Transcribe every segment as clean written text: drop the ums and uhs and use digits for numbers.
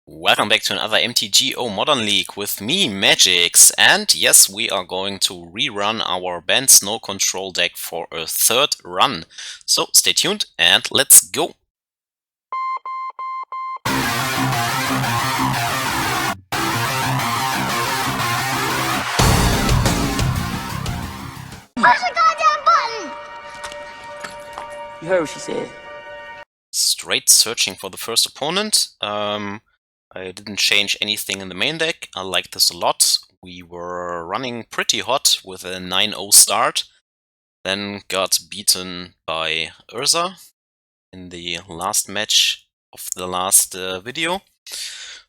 Welcome back to another MTGO Modern League with me, Magix, and yes, we are going to rerun our Bant Ctrl deck for a third run. So stay tuned and let's go! Push the goddamn button! You heard what she said. Straight searching for the first opponent. I didn't change anything in the main deck. I like this a lot. We were running pretty hot with a 9-0 start, then got beaten by Urza in the last match of the last video.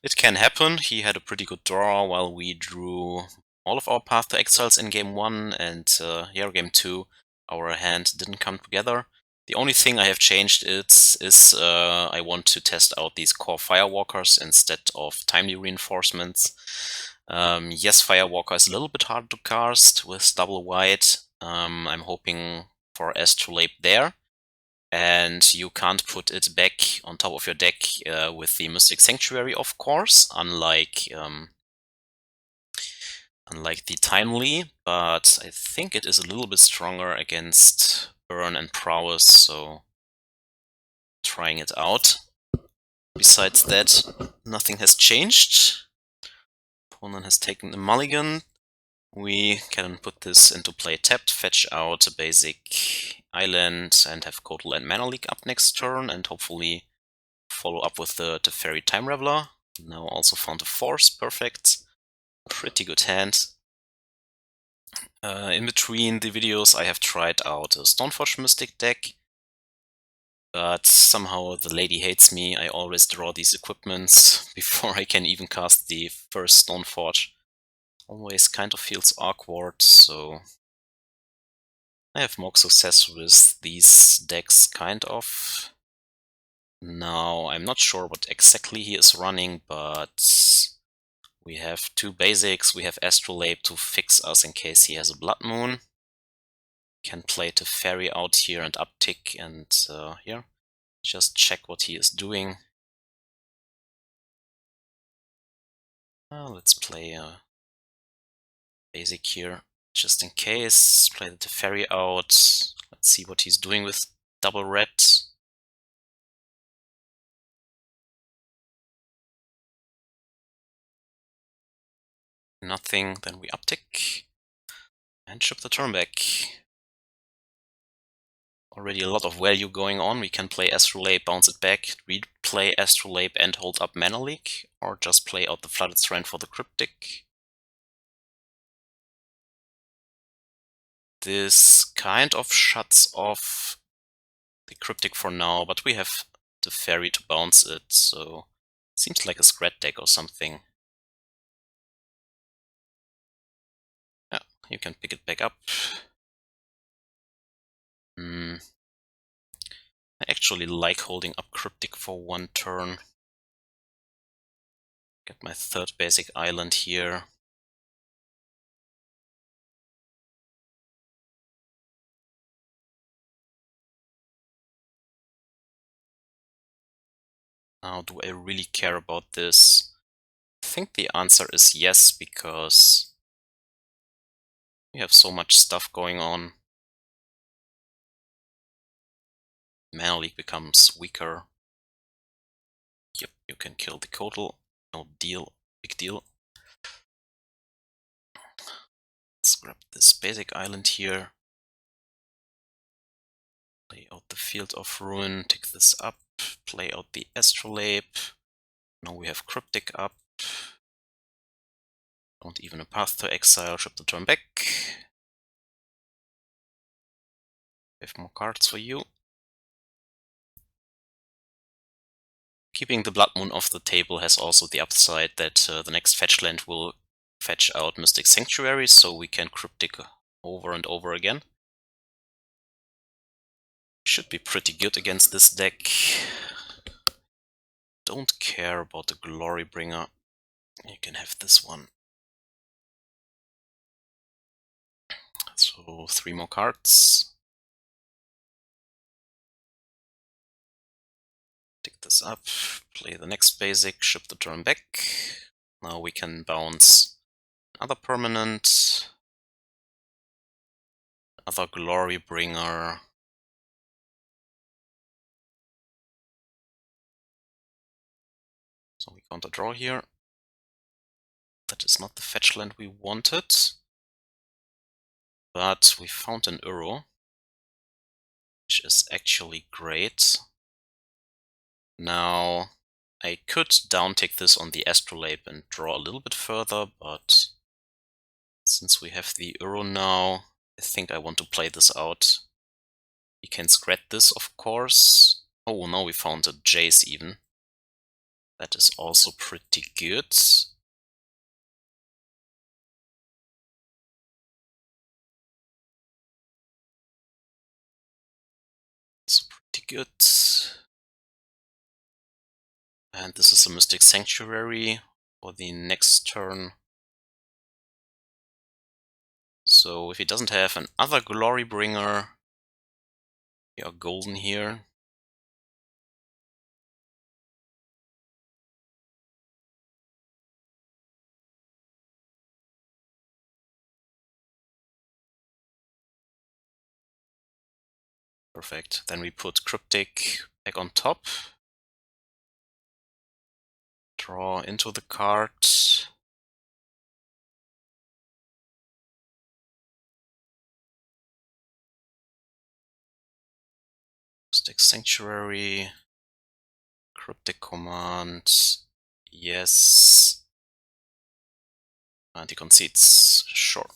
It can happen. He had a pretty good draw while we drew all of our Path to Exiles in game 1, and here game 2 our hand didn't come together. The only thing I have changed is I want to test out these Kor Firewalkers instead of Timely Reinforcements. Yes, Firewalker is a little bit hard to cast with double white. I'm hoping for Astrolabe there. And you can't put it back on top of your deck with the Mystic Sanctuary, of course, unlike the Timely, but I think it is a little bit stronger against Burn and Prowess, so trying it out. Besides that, nothing has changed. Opponent has taken a mulligan. We can put this into play tapped, fetch out a basic island, and have Coatl and Mana Leak up next turn, and hopefully follow up with the Teferi Time Raveler. Now also found a Force, perfect. Pretty good hand. In between the videos I have tried out a Stoneforge Mystic deck, but somehow the lady hates me. I always draw these equipments before I can even cast the first Stoneforge. Always kind of feels awkward, so I have more success with these decks, kind of. Now, I'm not sure what exactly he is running, but we have two basics. We have Astrolabe to fix us in case he has a Blood Moon. Can play Teferi out here and uptick, and here, just check what he is doing. Let's play a basic here, just in case. Play the Teferi out. Let's see what he's doing with double red. Nothing, then we uptick and ship the turn back. Already a lot of value going on. We can play Astrolabe, bounce it back, replay Astrolabe and hold up Mana Leak, or just play out the Flooded Strand for the Cryptic. This kind of shuts off the Cryptic for now, but we have the Teferi to bounce it, so it seems like a Scrat deck or something. Yeah, you can pick it back up. I actually like holding up Cryptic for one turn. Get my third basic island here. Now, do I really care about this? I think the answer is yes, because we have so much stuff going on. Mana Leak becomes weaker. Yep, you can kill the Coatl. No deal. Big deal. Let's grab this basic island here. Play out the Field of Ruin, take this up, play out the Astrolabe. Now we have Cryptic up. Don't even a Path to Exile, ship the turn back. We have more cards for you. Keeping the Blood Moon off the table has also the upside that the next fetch land will fetch out Mystic Sanctuary, so we can Cryptic over and over again. Should be pretty good against this deck. Don't care about the Glory Bringer. You can have this one. So 3 more cards. Pick this up, play the next basic, ship the turn back. Now we can bounce another permanent, another Glory Bringer. So we counter draw here. That is not the fetch land we wanted. But we found an Uro, which is actually great. Now, I could downtick this on the Astrolabe and draw a little bit further, but since we have the Uro now, I think I want to play this out. We can scratch this, of course. Oh, now we found a Jace even. That is also pretty good. It's pretty good. And this is a Mystic Sanctuary for the next turn. So if he doesn't have another Glory Bringer, we are golden here. Perfect. Then we put Cryptic back on top. Draw into the card. Mystic Sanctuary. Cryptic Command. Yes. And he concedes. Sure.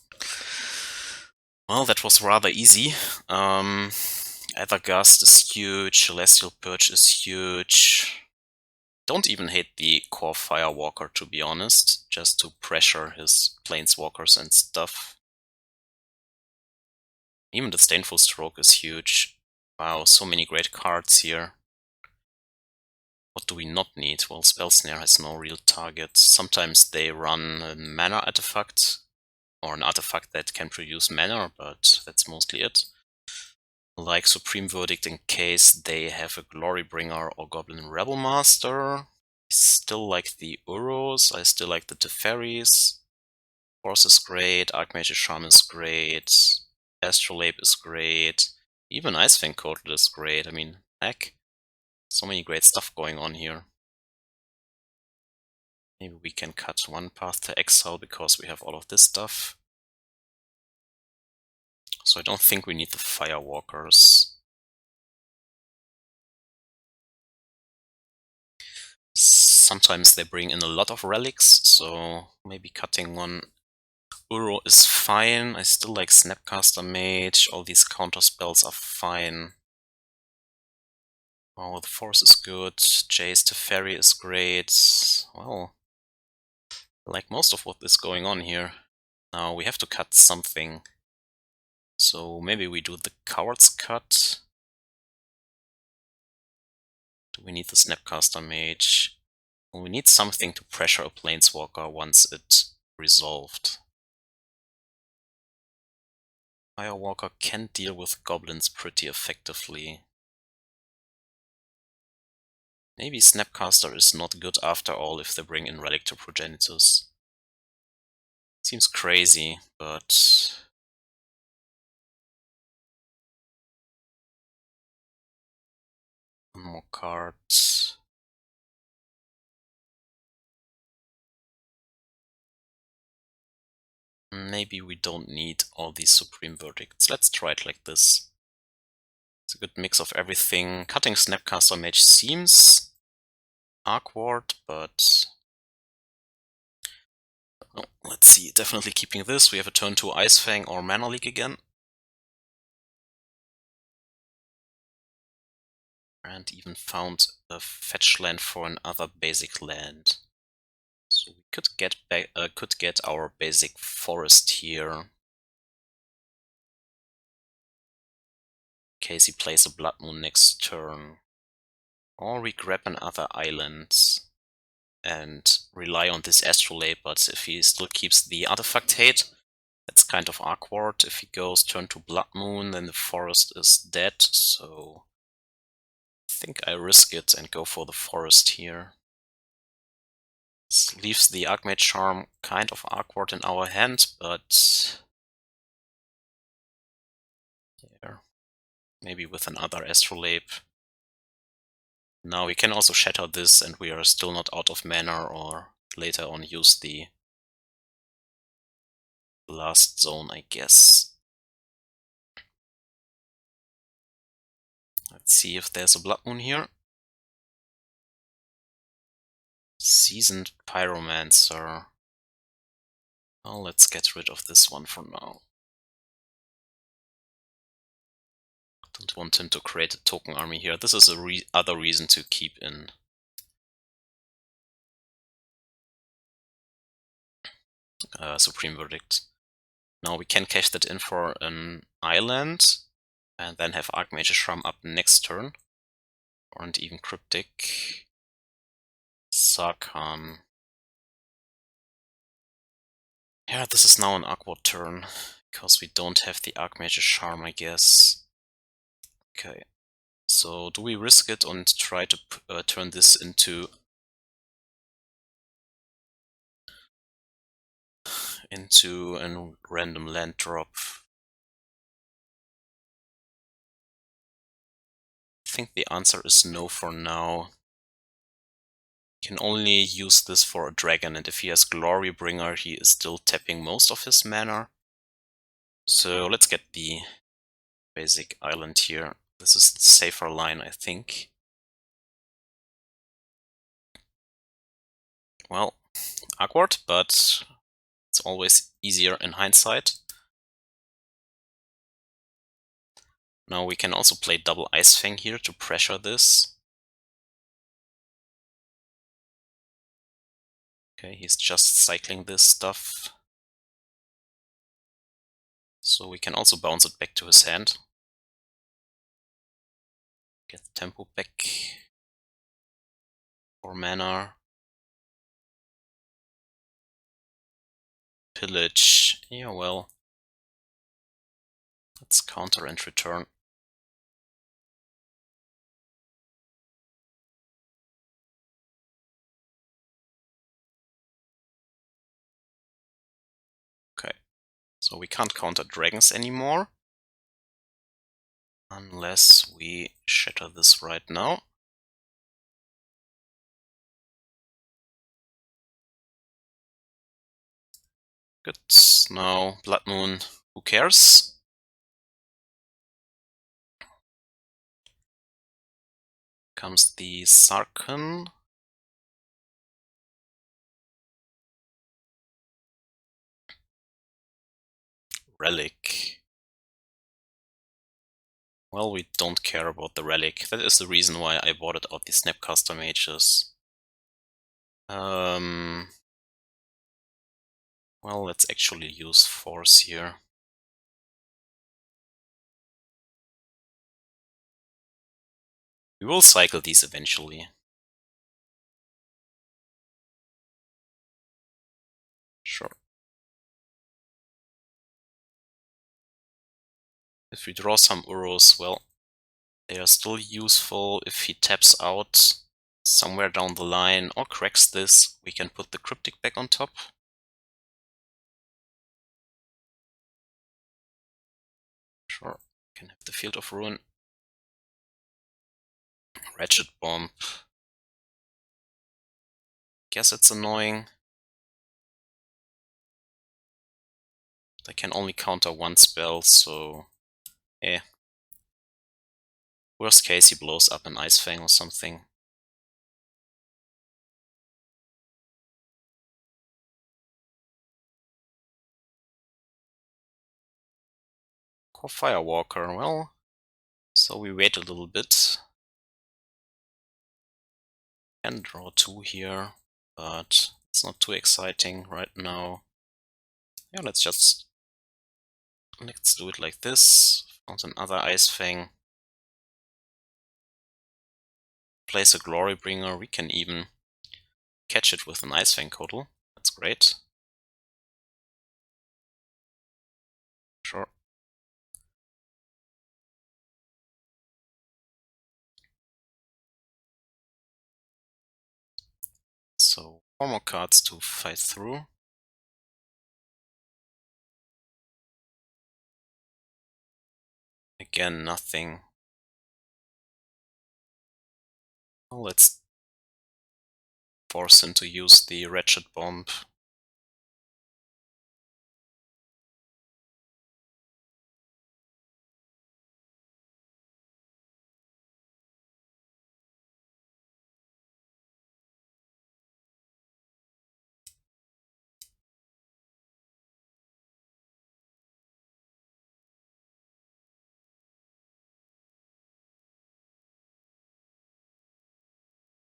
Well, that was rather easy. Aether Gust is huge. Celestial Purge is huge. Don't even hate the Kor Firewalker, to be honest, just to pressure his planeswalkers and stuff. Even the Disdainful Stroke is huge. Wow, so many great cards here. What do we not need? Well, Spell Snare has no real target. Sometimes they run a mana artifact, or an artifact that can produce mana, but that's mostly it. Like Supreme Verdict in case they have a Glory Bringer or Goblin Rebel Master. I still like the Uros, I still like the Teferis. Force is great, Archmage Charm is great, Astrolabe is great, even Ice-Fang Coatl is great. I mean, heck, so many great stuff going on here. Maybe we can cut one path to Exile because we have all of this stuff. So I don't think we need the Firewalkers. Sometimes they bring in a lot of relics, so maybe cutting one Uro is fine. I still like Snapcaster Mage, all these counter spells are fine. Oh, the Force is good, Jace Teferi is great. Well, I like most of what is going on here. Now we have to cut something. So maybe we do the Coward's Cut. Do we need the Snapcaster Mage? Well, we need something to pressure a Planeswalker once it's resolved. Firewalker can deal with goblins pretty effectively. Maybe Snapcaster is not good after all if they bring in Relic to Progenitus. Seems crazy, but... one more card. Maybe we don't need all these Supreme Verdicts. Let's try it like this. It's a good mix of everything. Cutting Snapcaster Mage seems awkward, but... oh, let's see, definitely keeping this. We have a turn 2 Ice-Fang or Mana Leak again. And even found a fetch land for another basic land. So we could get back, our basic forest here. In case he plays a Blood Moon next turn. Or we grab another island and rely on this Astrolabe, but if he still keeps the artifact hate, that's kind of awkward. If he goes turn to Blood Moon, then the forest is dead, so I think I risk it and go for the forest here. This leaves the Archmage Charm kind of awkward in our hand, but yeah, maybe with another Astrolabe. Now we can also shatter this and we are still not out of mana, or later on use the last zone, I guess. Let's see if there's a Blood Moon here. Seasoned Pyromancer. Well, let's get rid of this one for now. Don't want him to create a token army here. This is a other reason to keep in Supreme Verdict. Now we can cash that in for an island, and then have Archmage Shram up next turn. Or even Cryptic. Sarkhan. Yeah, this is now an awkward turn, because we don't have the Archmage Charm, I guess. Okay, so do we risk it and try to turn this into a random land drop? I think the answer is no for now. He can only use this for a dragon, and if he has Glorybringer, he is still tapping most of his mana. So let's get the basic island here. This is the safer line, I think. Well, awkward, but it's always easier in hindsight. Now we can also play double Ice-Fang here to pressure this. Okay, he's just cycling this stuff. So we can also bounce it back to his hand. Get the tempo back. 4 mana. Pillage. Yeah, well. Let's counter and return. Okay, so we can't counter dragons anymore. Unless we shatter this right now. Good, now Blood Moon, who cares? Comes the Sarkhan. Relic. Well, we don't care about the relic. That is the reason why I bought it out the Snapcaster Mages. Well, let's actually use Force here. We will cycle these eventually. Sure. If we draw some Uros, well, they are still useful. If he taps out somewhere down the line or cracks this, we can put the Cryptic back on top. Sure, can have the Field of Ruin. Ratchet Bomb. Guess it's annoying. I can only counter one spell, so eh. Worst case, he blows up an Ice-Fang or something. Kor Firewalker, well, so we wait a little bit. Can draw 2 here, but it's not too exciting right now. Yeah, let's do it like this. Found another Ice-Fang. Place a Glorybringer. We can even catch it with an Ice-Fang Coatl. That's great. Sure. 4 more cards to fight through. Again, nothing. Well, let's force him to use the Wretched Bomb.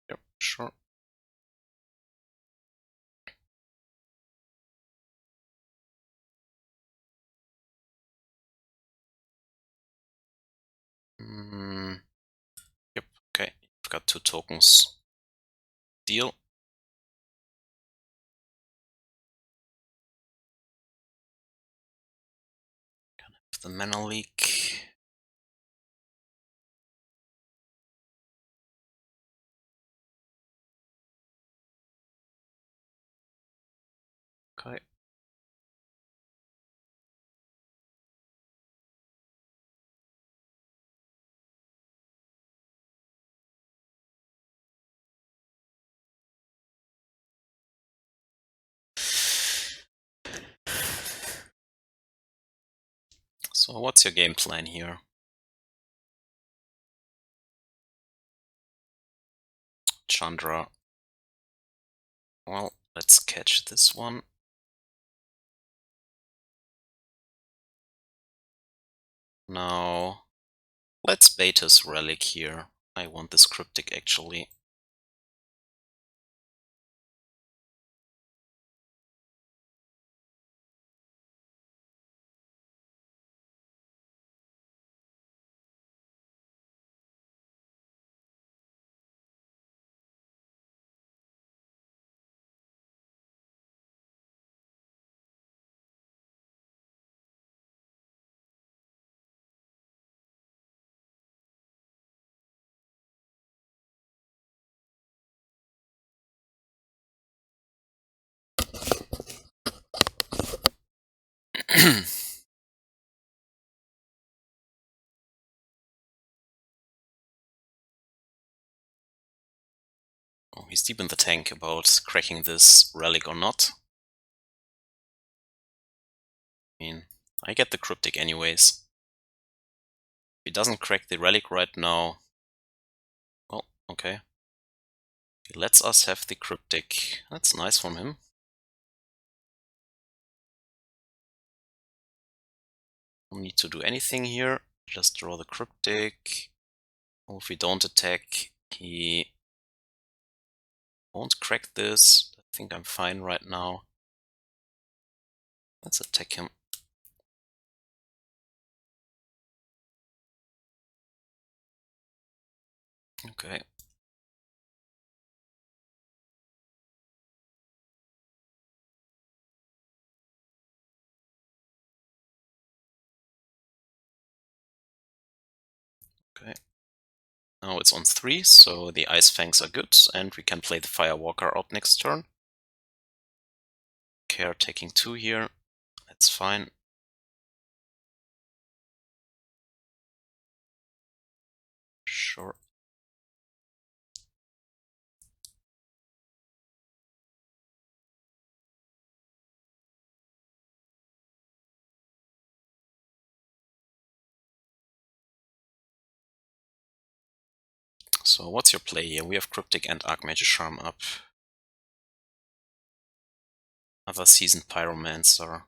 Yep, sure. Yep, okay. I've got 2 tokens. Deal. Gonna have the mana leak. Okay. So what's your game plan here? Chandra. Well, let's catch this one. Now, let's bait his relic here. I want this Cryptic actually. Oh, he's deep in the tank about cracking this relic or not. I mean, I get the Cryptic anyways. If he doesn't crack the relic right now, well, okay. He lets us have the Cryptic. That's nice from him. Don't need to do anything here. Just draw the Cryptic. Well, if we don't attack, he won't crack this. I think I'm fine right now. Let's attack him. Okay. Okay. Now it's on 3, so the Ice-Fangs are good, and we can play the Firewalker out next turn. Kor taking 2 here. That's fine. Sure. So what's your play here? We have Cryptic and Archmage Charm up. Other Seasoned Pyromancer.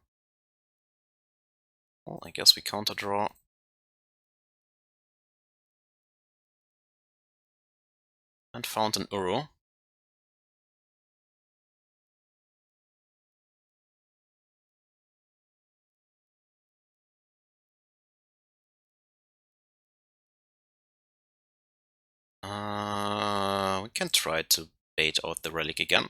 Well, I guess we counter draw. And found an Uro. We can try to bait out the relic again.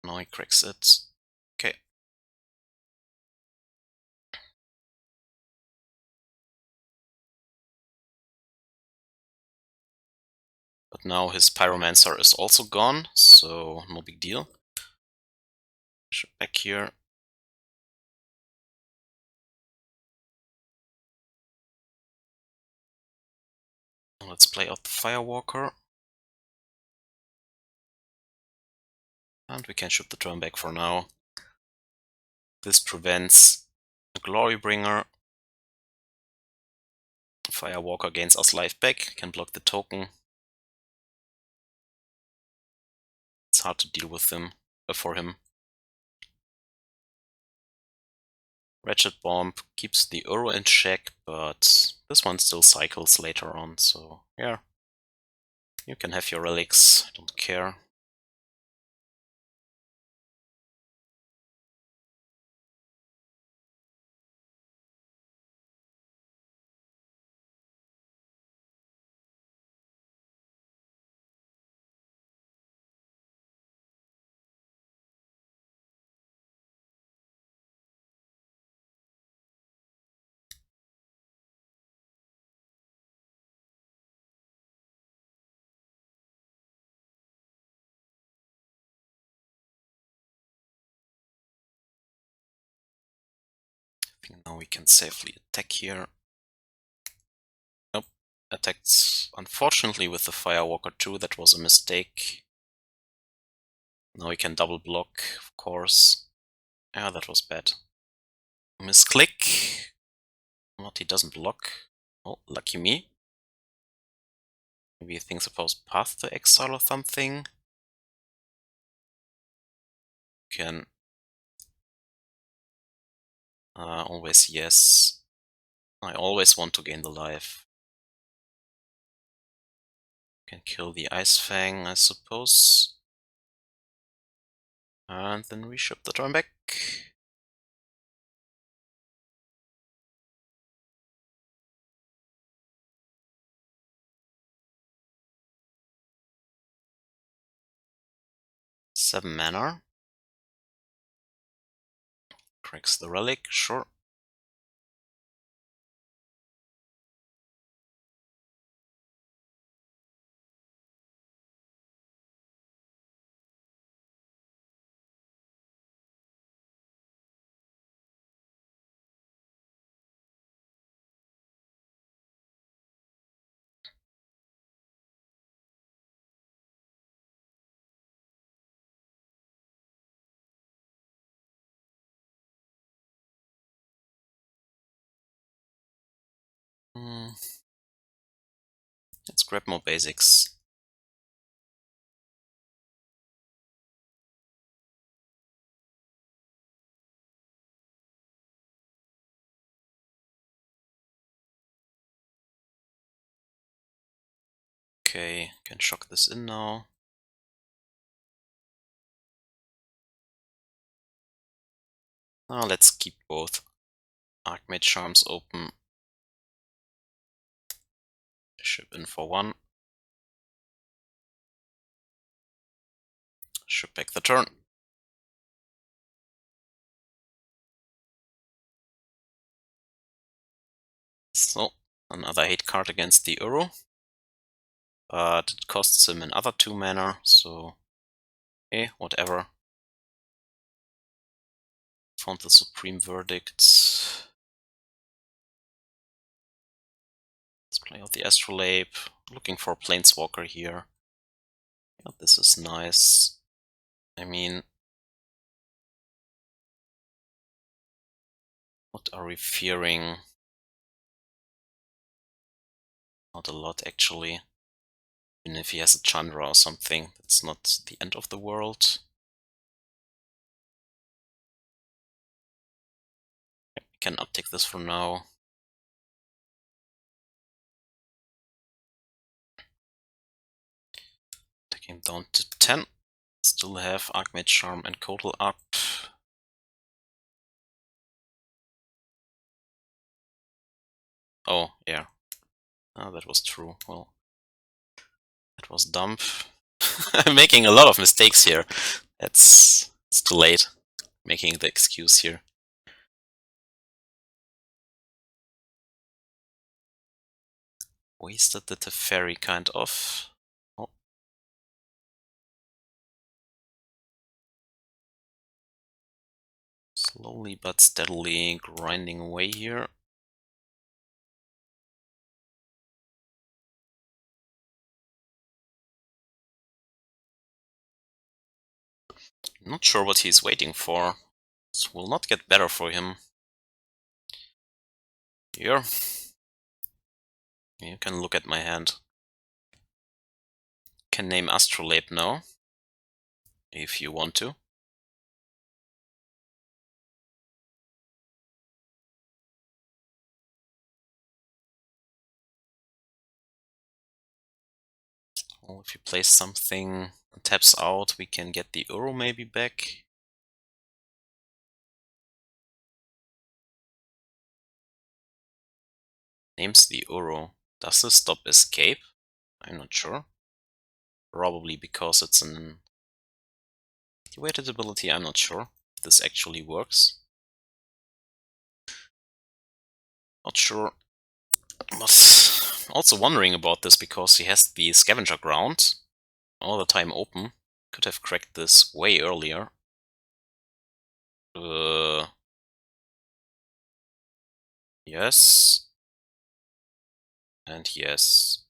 Now he cracks it. Okay. But now his Pyromancer is also gone, so no big deal. Should back here. Let's play out the Firewalker. And we can shoot the turn back for now. This prevents the Glorybringer. Firewalker gains us life back, can block the token. It's hard to deal with him, for him. Ratchet Bomb keeps the Uro in check, but this one still cycles later on, so yeah. You can have your relics, I don't care. I think now we can safely attack here. Nope, attacked unfortunately with the Firewalker too, that was a mistake. Now we can double block, of course. Yeah, that was bad. Misclick. What, he doesn't block. Oh, lucky me. Maybe he thinks about Path to Exile or something. Can always yes. I always want to gain the life. Can kill the Ice-Fang, I suppose. And then reship the turn back. Seven mana. Cracks the relic, sure. Let's grab more basics. Okay, can shock this in now. Now let's keep both Archmage Charms open. Ship in for one. Ship back the turn. So, another hate card against the Uro. But it costs him another 2 mana, so whatever. Found the Supreme Verdict. Let's play out the Astrolabe. Looking for a Planeswalker here. Yeah, this is nice. I mean, what are we fearing? Not a lot, actually. Even if he has a Chandra or something, that's not the end of the world. Yeah, we can uptake this for now. Taking him down to 10. Still have Archmage Charm and Coatl up. Oh, yeah. Ah, that was true. Well, that was dumb. I'm making a lot of mistakes here. That's It's too late. Making the excuse here. Wasted the Teferi, kind of. Oh. Slowly but steadily grinding away here. Not sure what he's waiting for. This will not get better for him. Here. You can look at my hand. Can name Astrolabe now. If you want to. Well, if you place something and taps out, we can get the Uro maybe back. Names the Uro. Does this stop escape? I'm not sure. Probably because it's an activated ability, I'm not sure if this actually works. Not sure. But also wondering about this because he has the Scavenger Ground all the time open. Could have cracked this way earlier. Yes. And yes.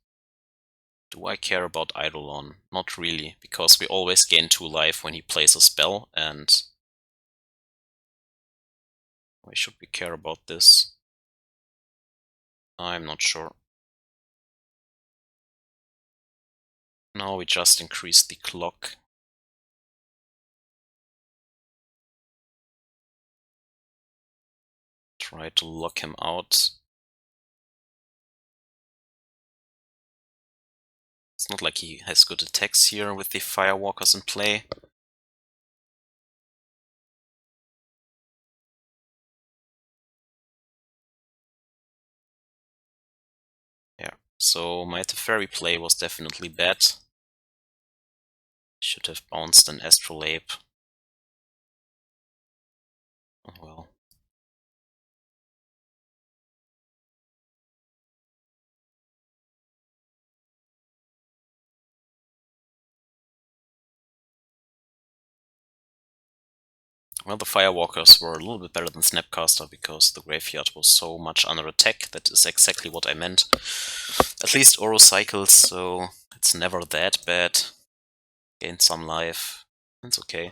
Do I care about Eidolon? Not really, because we always gain 2 life when he plays a spell, and why should we care about this? I'm not sure. Now we just increase the clock. Try to lock him out. It's not like he has good attacks here with the Firewalkers in play. Yeah, so my Teferi play was definitely bad. Should have bounced an Astrolabe. Oh well. Well, the Firewalkers were a little bit better than Snapcaster because the graveyard was so much under attack. That is exactly what I meant. At least Uro cycles, so it's never that bad. Gain some life. It's okay.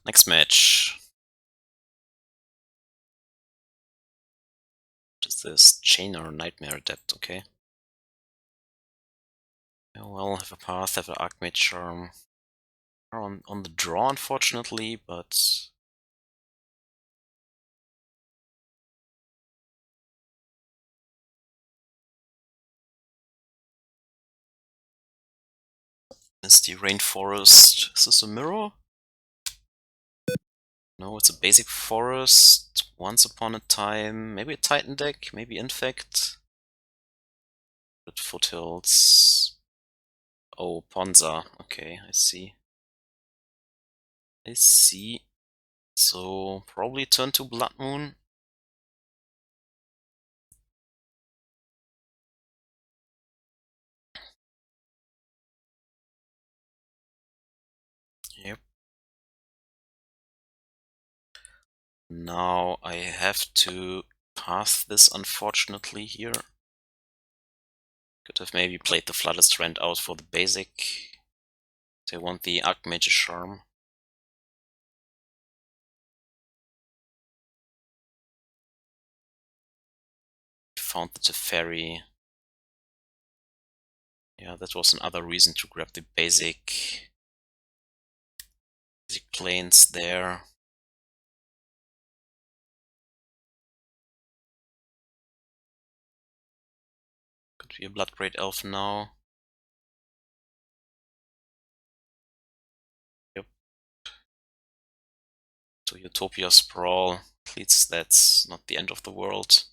Next match. What is this? Chainer Nightmare Adept, okay. Yeah, well, have a path, have an Archmage Charm. On the draw, unfortunately, but Misty Rainforest. Is this a mirror? No, it's a basic forest. Once upon a time. Maybe a Titan deck, maybe Infect. With foothills. Oh, Ponza. Okay, I see. I see. So, probably turn to Blood Moon. Yep. Now I have to pass this, unfortunately, here. Could have maybe played the Flooded Strand out for the basic. They want the Archmage Charm. Found the Teferi. Yeah, that was another reason to grab the basic planes there. Could be a Bloodbraid Elf now. Yep. To Utopia Sprawl. At least that's not the end of the world.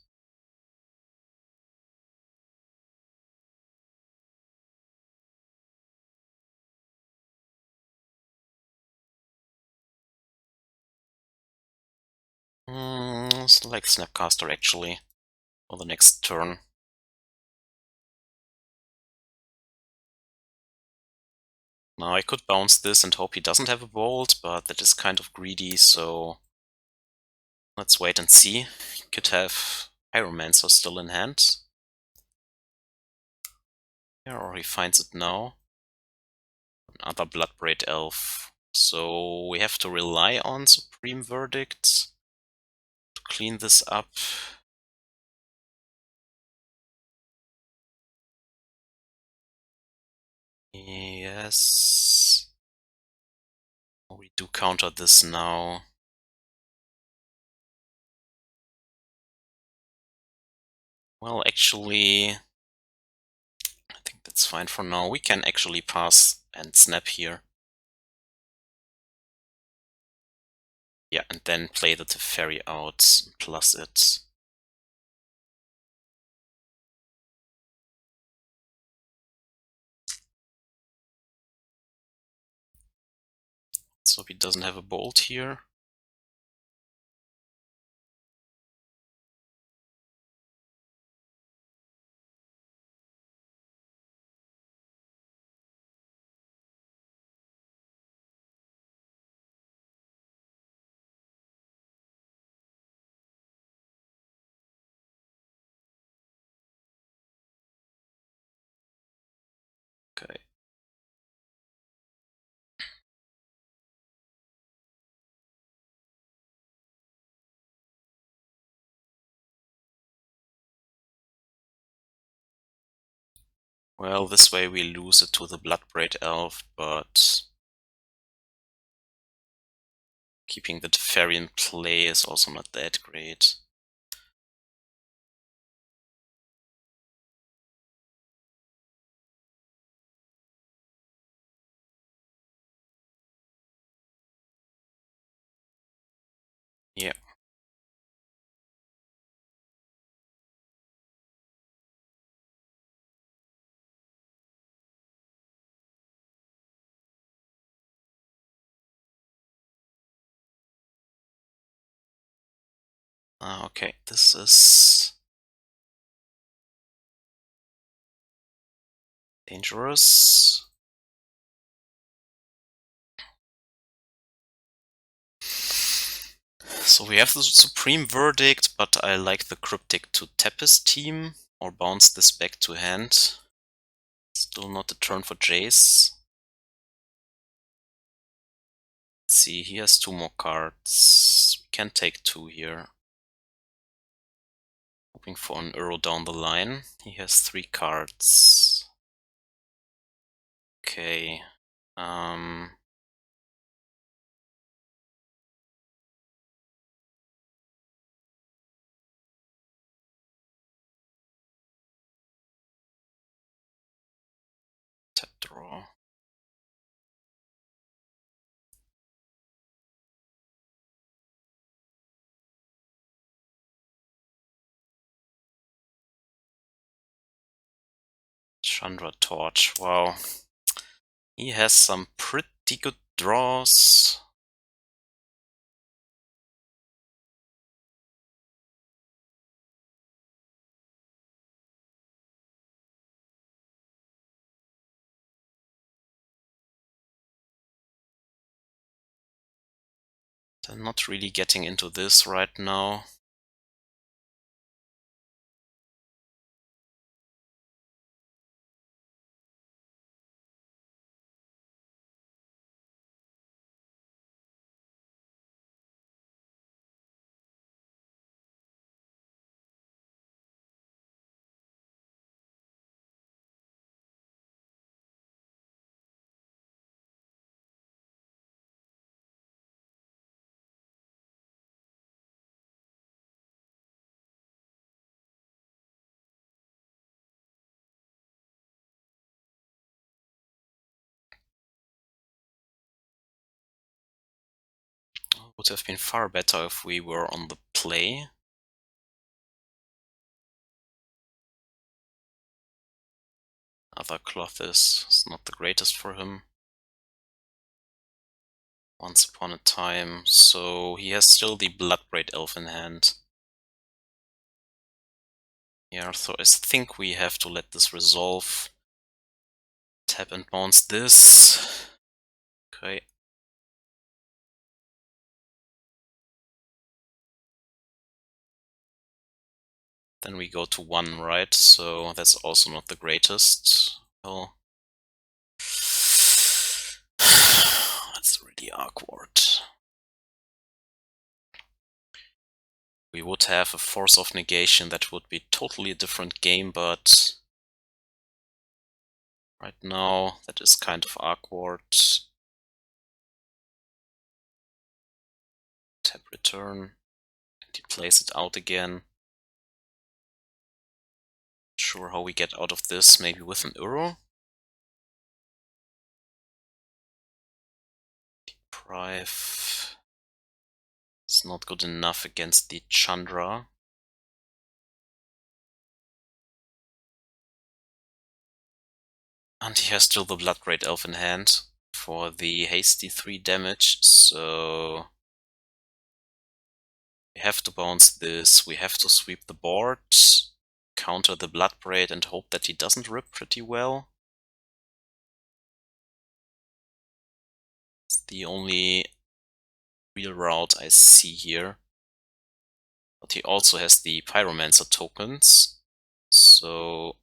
Like Snapcaster actually, for the next turn. Now I could bounce this and hope he doesn't have a bolt, but that is kind of greedy, so let's wait and see. He could have Pyromancer still in hand. Yeah, or he finds it now. Another Bloodbraid Elf. So we have to rely on Supreme Verdict to clean this up. Yes. We do counter this now. Well, actually, I think that's fine for now. We can actually pass and snap here. Yeah, and then play the Teferi out, plus it. So he doesn't have a bolt here. Okay. Well, this way we lose it to the Bloodbraid Elf, but keeping the Teferi in play is also not that great. Yeah. Okay, this is dangerous. So we have the Supreme Verdict, but I like the Cryptic to tap his team or bounce this back to hand. Still not a turn for Jace. Let's see, he has 2 more cards. We can take 2 here. Hoping for an Uro down the line. He has 3 cards. Okay. Tap draw. Chandra Torch. Wow. He has some pretty good draws. They're not really getting into this right now. Would have been far better if we were on the play. Other cloth is not the greatest for him. once upon a time, so he has still the Bloodbraid Elf in hand. Yeah, so I think we have to let this resolve. Tap and bounce this. Okay. Then we go to 1, right? So that's also not the greatest. Well, that's really awkward. We would have a Force of Negation, that would be totally a different game, but right now that is kind of awkward. Tap return, and he plays it out again. Sure how we get out of this, maybe with an Uro? Deprive. It's not good enough against the Chandra. And he has still the Bloodbraid Elf in hand for the hasty 3 damage, so we have to bounce this, we have to sweep the board, counter the Bloodbraid and hope that he doesn't rip pretty well. It's the only real route I see here. But he also has the Pyromancer tokens, so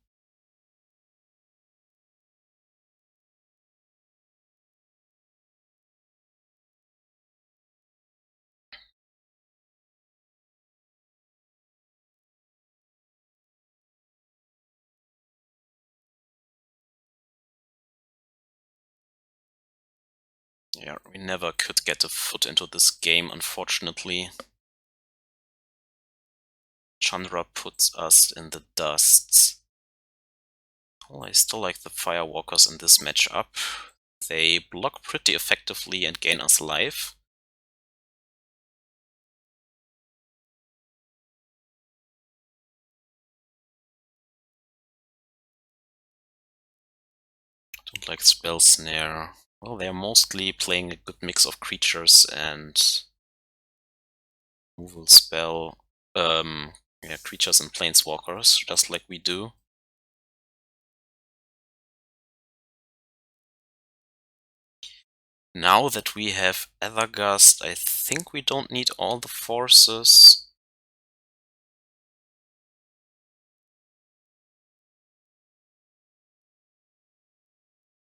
yeah, we never could get a foot into this game, unfortunately. Chandra puts us in the dust. Well, I still like the Firewalkers in this matchup. They block pretty effectively and gain us life. Don't like Spell Snare. Well, they're mostly playing a good mix of creatures and removal spell. Yeah, creatures and planeswalkers, just like we do. Now that we have Aether Gust, I think we don't need all the forces.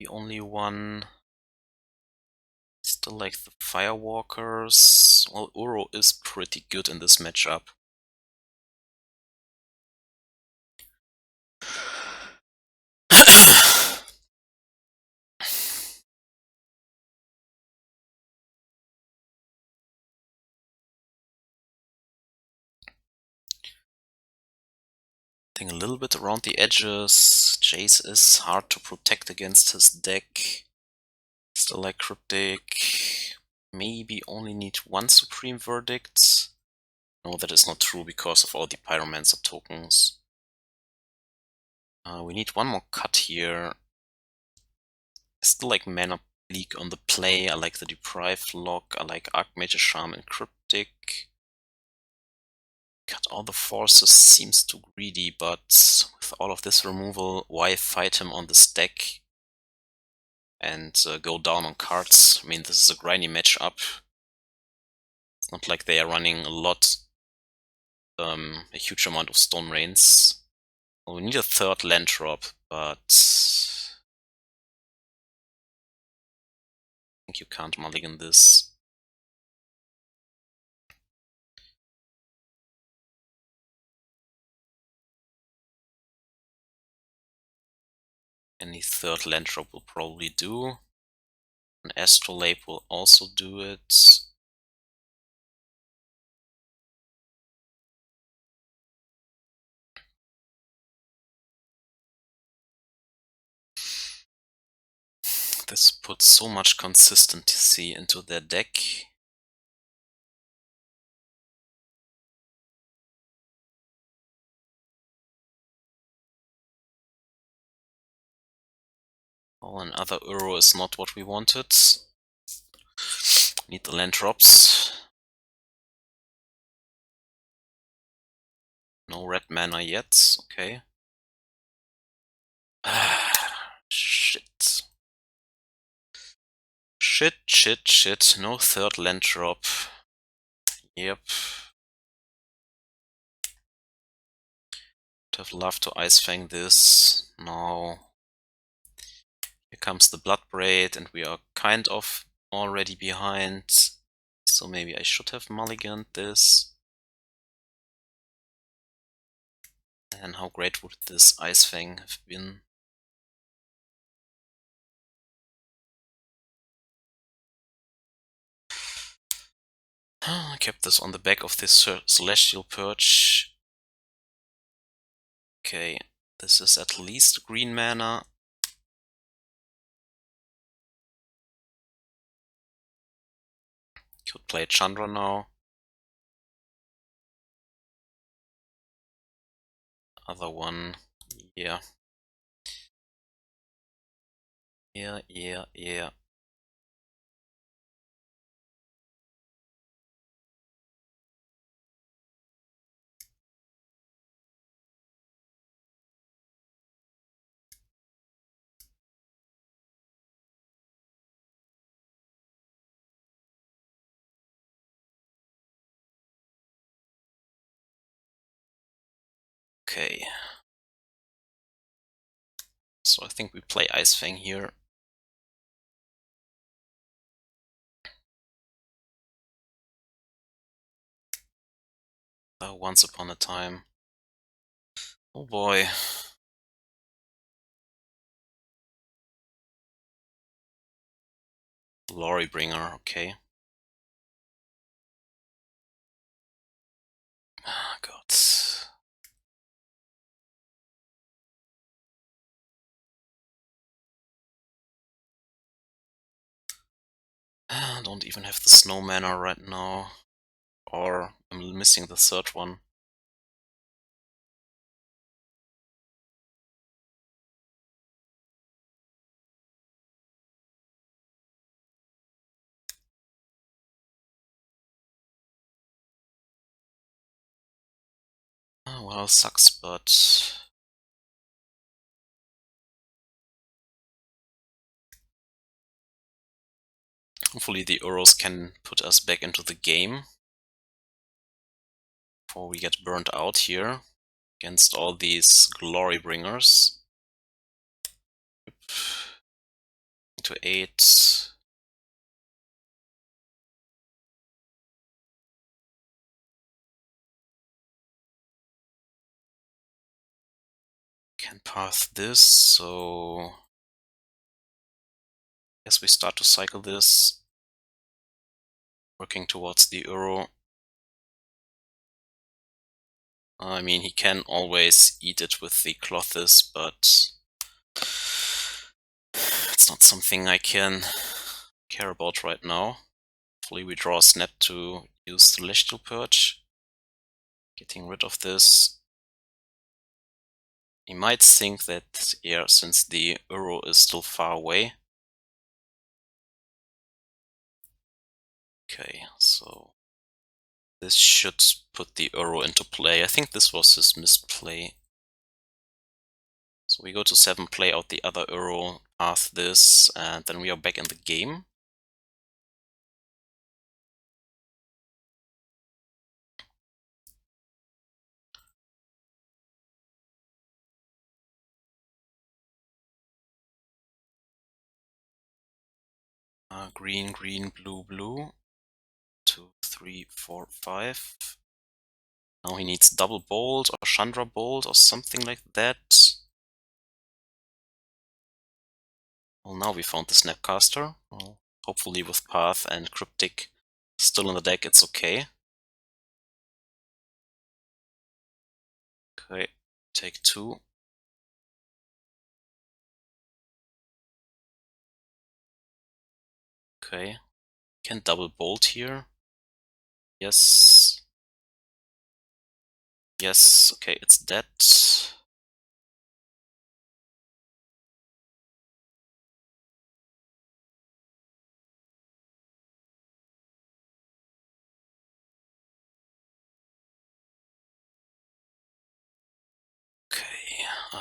The only one... Still like the Firewalkers. Well, Uro is pretty good in this matchup. A little bit around the edges. Jace is hard to protect against his deck. Still like Cryptic. Maybe only need 1 Supreme Verdict. No, that is not true because of all the Pyromancer tokens. We need 1 more cut here. Still like Mana Leak on the play. I like the Deprive lock. I like Archmage, Charm, and Cryptic. Cut all the forces seems too greedy, but with all of this removal, why fight him on this deck and go down on cards? I mean, this is a grindy matchup. It's not like they are running a huge amount of Stone Rains. Well, we need a 3rd land drop, but I think you can't mulligan this. Any 3rd land drop will probably do. An Astrolabe will also do it. This puts so much consistency into their deck. Oh, another Uro is not what we wanted. Need the land drops. No red mana yet, okay. Shit. Shit. No third land drop. Yep. Would have loved to Ice-Fang this. No. Here comes the Bloodbraid, and we are kind of already behind. So maybe I should have mulliganed this. And how great would this Ice-Fang have been? I kept this on the back of this Celestial Purge. Okay, this is at least green mana. Could play Chandra now. Other one, yeah. Yeah. Okay. So I think we play Ice-Fang here. Once upon a time. Oh boy. Glorybringer, okay. Ah, God. I don't even have the snow mana right now. Or I'm missing the third one. Oh, well, sucks, but hopefully the Uros can put us back into the game before we get burnt out here against all these Glorybringers. To 8. Can path this, so guess we start to cycle this. Working towards the Uro. I mean, he can always eat it with the Clothes, but it's not something I can care about right now. Hopefully we draw a Snap to use Celestial Purge. Getting rid of this. You might think that, yeah, since the Uro is still far away. Okay, so this should put the Uro into play. I think this was his misplay. So we go to 7, play out the other Uro, path this, and then we are back in the game. Green, blue. 2, 3, 4, 5. Now he needs double bolt or Chandra bolt or something like that. Well, now we found the Snapcaster. Well, hopefully with Path and Cryptic still in the deck, it's okay. Okay, take 2. Okay, can double bolt here. Yes. Yes, okay, it's dead. We'll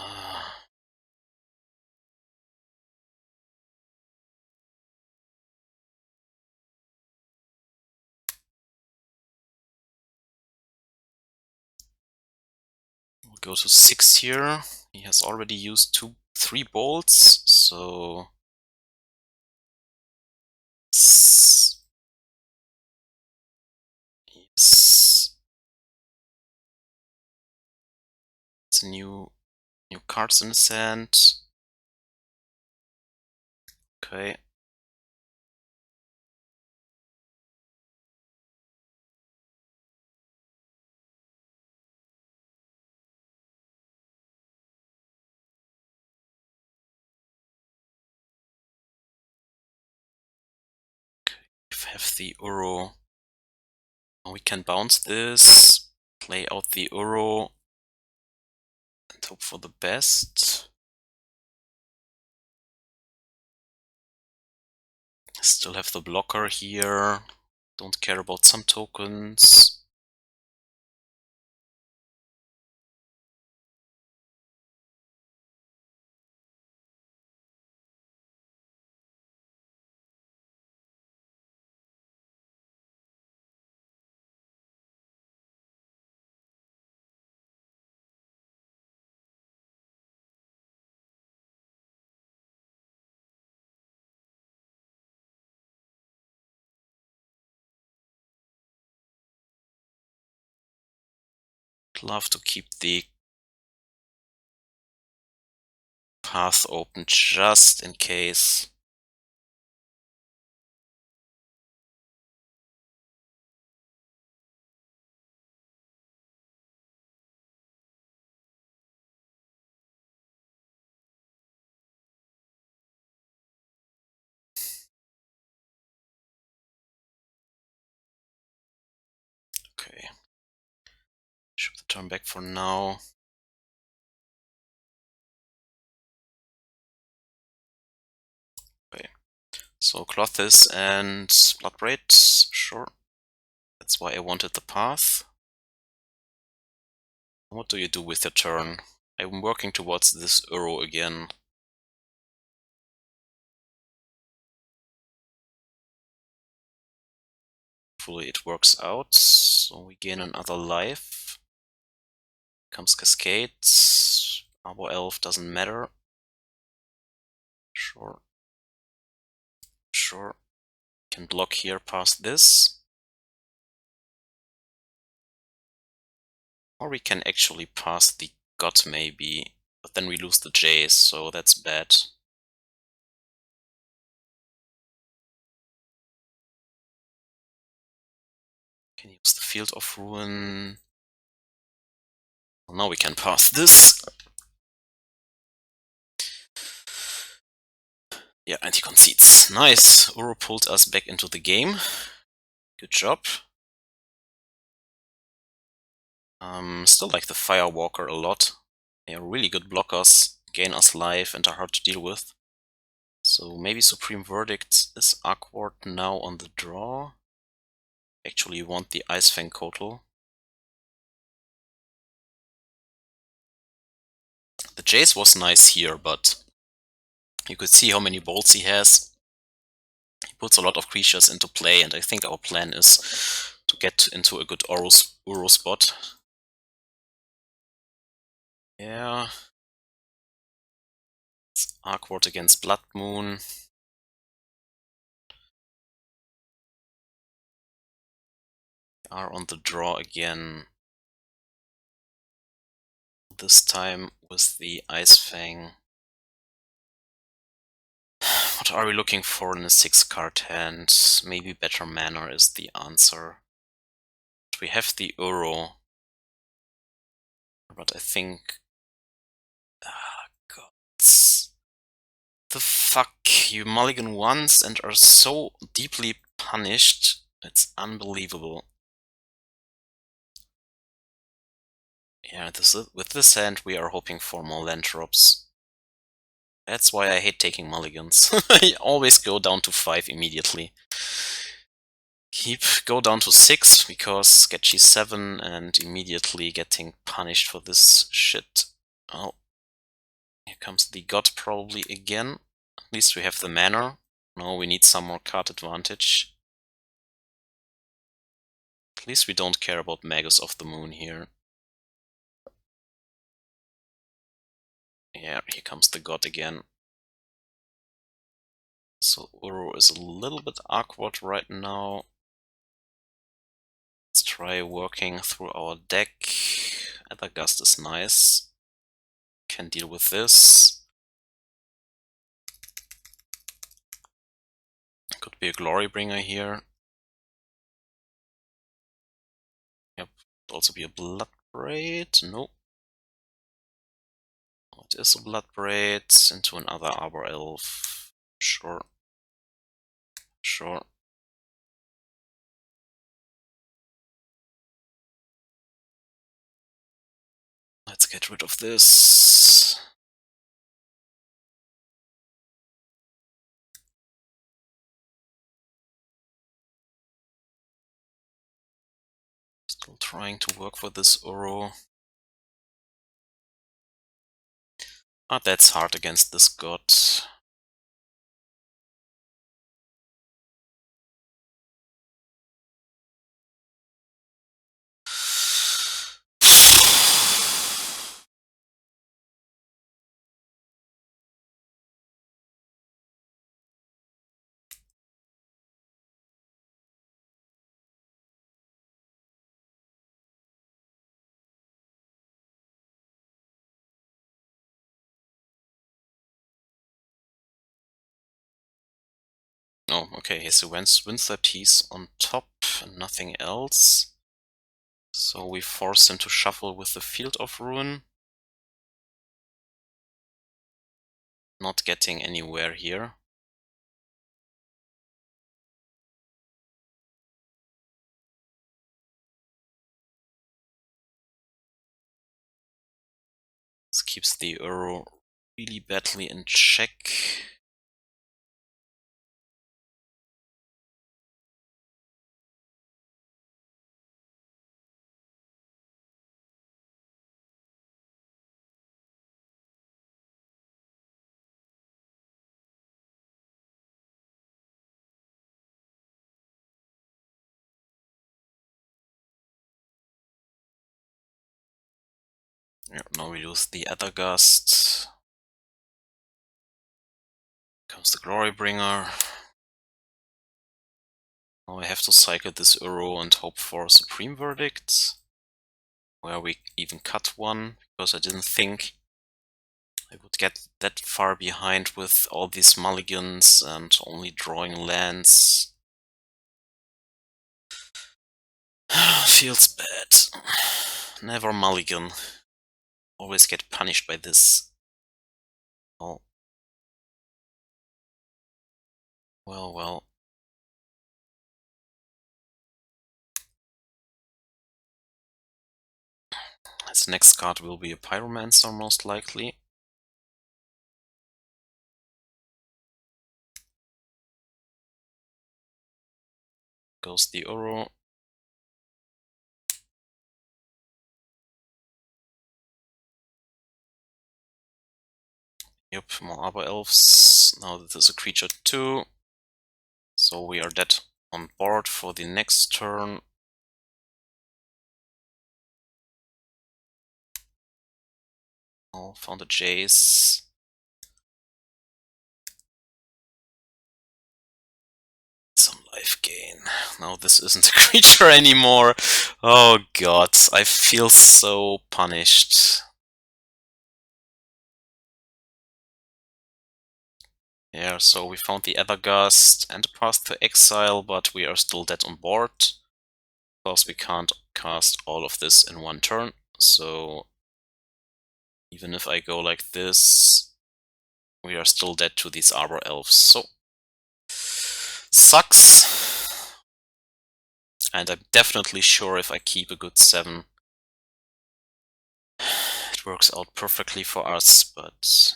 go to 6 here. He has already used 3 bolts, so yes. It's new cards in his hand. Okay. We have the Uro. We can bounce this, play out the Uro, and hope for the best. Still have the blocker here. Don't care about some tokens. Love to keep the path open just in case. Okay. Should the turn back for now. Okay. So Clothis and Bloodbraid, sure. That's why I wanted the path. What do you do with your turn? I'm working towards this Uro again. Hopefully it works out, so we gain another life. Comes Cascades. Arbor Elf doesn't matter. Sure. Sure. Can block here past this. Or we can actually pass the God maybe, but then we lose the Jace, so that's bad. Can use the Field of Ruin. Well, now we can pass this. Yeah, and he concedes. Nice. Uro pulled us back into the game. Good job. Still like the Firewalker a lot. They are really good blockers, gain us life, and are hard to deal with. So maybe Supreme Verdict is awkward now on the draw. Actually want the Ice-Fang Coatl. The Jace was nice here, but you could see how many bolts he has. He puts a lot of creatures into play, and I think our plan is to get into a good Uro spot. Yeah. It's awkward against Blood Moon. We are on the draw again. This time with the Ice-Fang. What are we looking for in a 6-card hand? Maybe better mana is the answer. We have the Uro. But I think... God. The fuck? You mulligan once and are so deeply punished. It's unbelievable. Yeah, with this hand we are hoping for more land drops. That's why I hate taking mulligans. I always go down to 5 immediately. Go down to 6 because sketchy 7 and immediately getting punished for this shit. Oh, Here comes the god probably again. At least we have the mana. No, we need some more card advantage. At least we don't care about Magus of the Moon here. Yeah, here comes the god again. So Uro is a little bit awkward right now. Let's try working through our deck. Aether Gust is nice. Can deal with this. Could be a Glorybringer here. Yep, could also be a Bloodbraid. No. It is a Bloodbraid into another Arbor Elf. Sure. Sure. Let's get rid of this. Still trying to work for this Uro. But that's hard against this god. Oh, okay, so wins that piece on top and nothing else. So we force him to shuffle with the Field of Ruin. Not getting anywhere here. This keeps the Uro really badly in check. Yeah, now we use the Aether Gust. Comes the Glorybringer. Now I have to cycle this Uro and hope for a Supreme Verdict. Where we even cut one, because I didn't think I would get that far behind with all these mulligans and only drawing lands. Feels bad. Never mulligan. Always get punished by this. Oh. Well. His next card will be a Pyromancer, most likely. Goes the Uro. Yep, more Arbor Elves. Now that there's a creature too. So we are dead on board for the next turn. Oh, found a Jace. Some life gain. Now this isn't a creature anymore. Oh god, I feel so punished. Yeah, so we found the Aether Gust and a path to Exile, but we are still dead on board. Because we can't cast all of this in one turn, so even if I go like this, we are still dead to these Arbor Elves, so sucks. And I'm definitely sure if I keep a good 7, it works out perfectly for us, but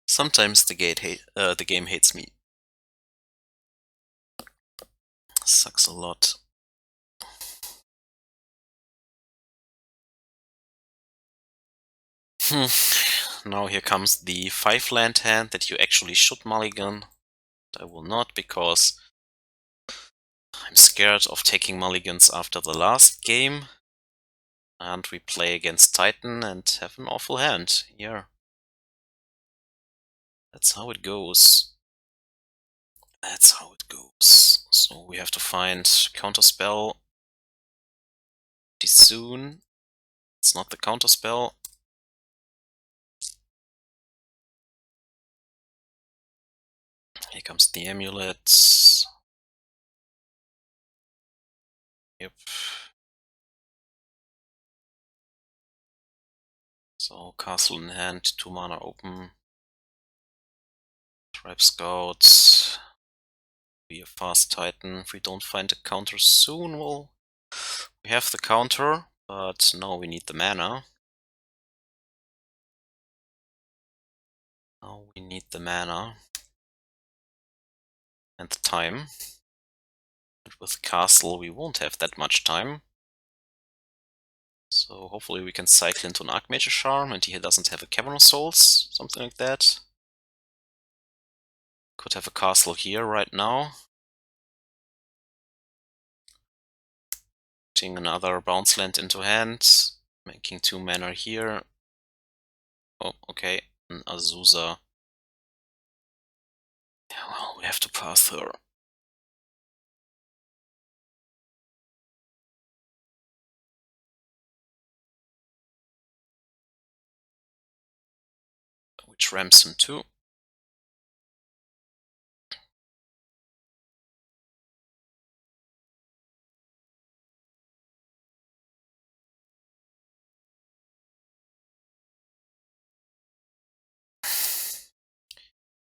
sometimes the game hates me. Sucks a lot. Now here comes the 5-land hand that you actually should mulligan. I will not, because I'm scared of taking mulligans after the last game. And we play against Titan and have an awful hand here. That's how it goes. That's how it goes. So we have to find counterspell pretty soon. It's not the counterspell. Here comes the amulet. Yep. So castle in hand, 2 mana open. Tribe Scout. Be a fast Titan. If we don't find a counter soon, well, we have the counter, but now we need the mana. Now we need the mana and the time. And with castle we won't have that much time. So hopefully we can cycle into an Archmage Charm and he doesn't have a Cavern of Souls, something like that. Could have a castle here right now. Putting another bounce land into hand, making 2 mana here. Oh, okay, an Azusa. Yeah, well, we have to pass her. Which ramps him too.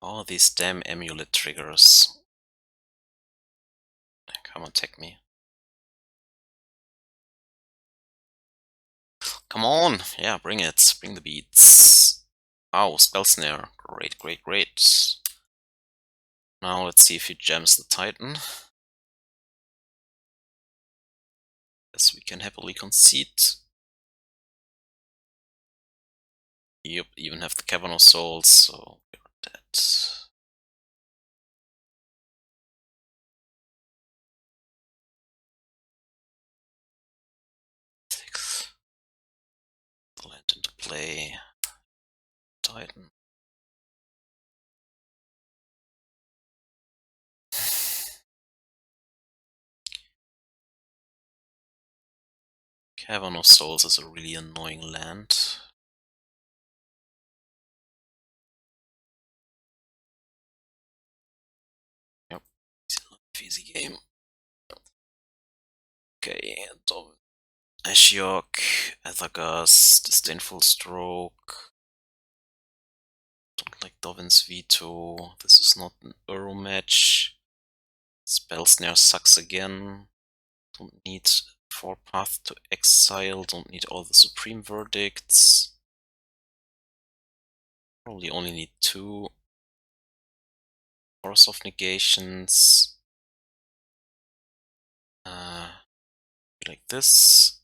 All these damn amulet triggers. Come on, attack me. Come on! Yeah, bring it. Bring the beats. Wow, Spell Snare. Great, great, great. Now let's see if he jams the Titan. Yes, we can happily concede. Yep, even have the Cavern of Souls, so we're dead. Land into play. Titan. Cavern of Souls is a really annoying land. Yep, easy game. Okay, Dovin. Ashiok, Aether Gust, Disdainful Stroke. Don't like Dovin's Veto. This is not an Uro match. Spell Snare sucks again. Don't need 4 paths to exile. Don't need all the Supreme Verdicts. Probably only need 2. Force of Negations. Like this.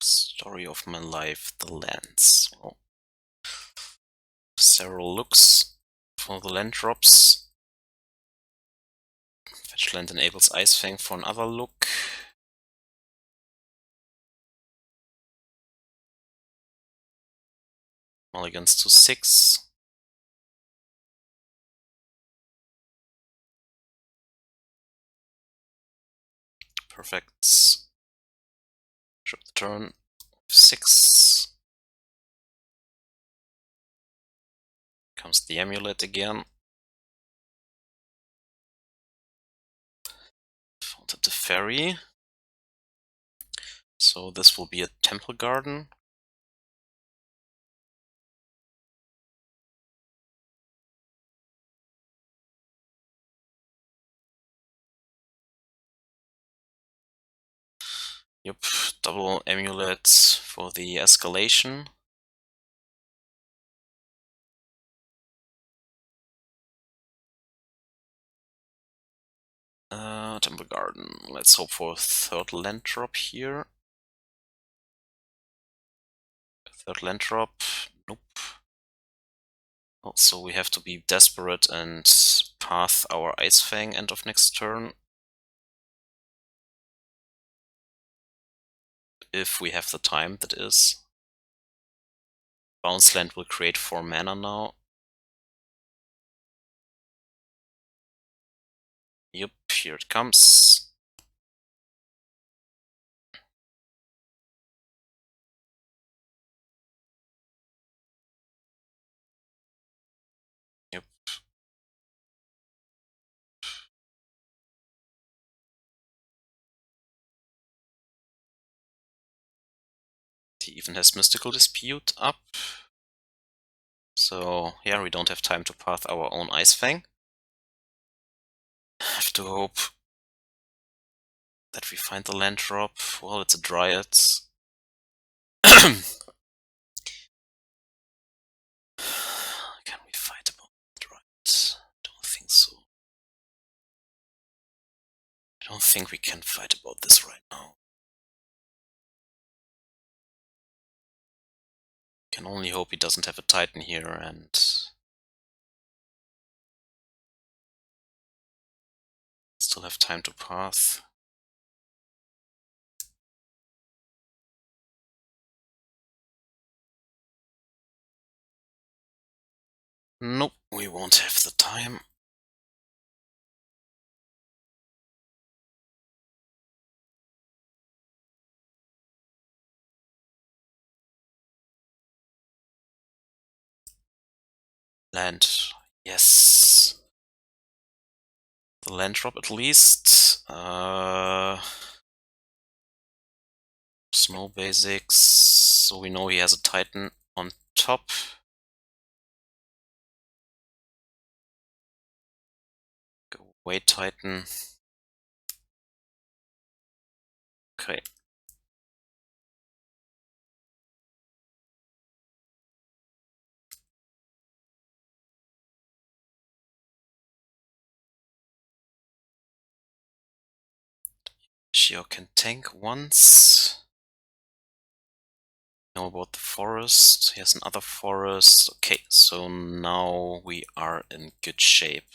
Story of my life, the lands. Well, several looks for the land drops. Fetch land enables Ice-Fang for another look. Mulligans to 6. Perfect. Drop the turn. 6. Comes the amulet again. Found the Teferi. So this will be a temple garden. Yep, double amulet for the escalation. Temple Garden. Let's hope for a third land drop here. Third land drop. Nope. Also, we have to be desperate and path our Ice-Fang end of next turn. If we have the time, that is. Bounce land will create 4 mana now. Yep, here it comes. Yep. He even has Mystical Dispute up. So, yeah, we don't have time to path our own Ice-Fang. Have to hope that we find the land drop. Well, it's a Dryad. Can we fight about the Dryad? Don't think so. I don't think we can fight about this right now. Can only hope he doesn't have a Titan here and still have time to path. Nope, we won't have the time. Land, yes. The land drop at least. Snow basics, so we know he has a Titan on top. Go away, Titan. Okay. Ashiok can tank once. Know about the forest. He has another forest. Okay, so now we are in good shape.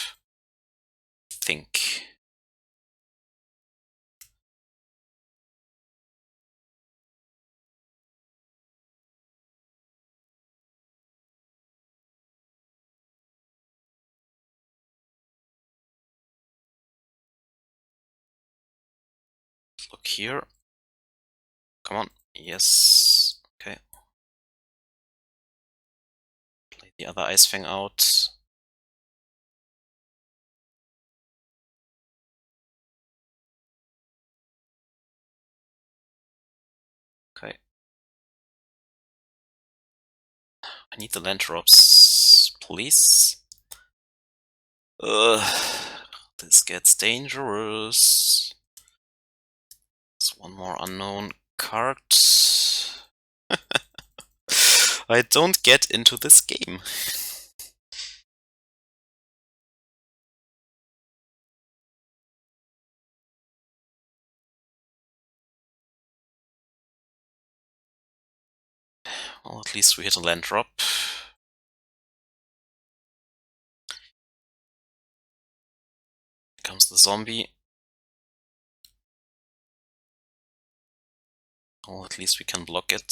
Think. Look here. Come on. Yes. Okay. Play the other Ice-Fang out. Okay. I need the land drops, please. This gets dangerous. There's one more unknown card. I don't get into this game. Well, at least we hit a land drop. Here comes the zombie. Well, at least we can block it.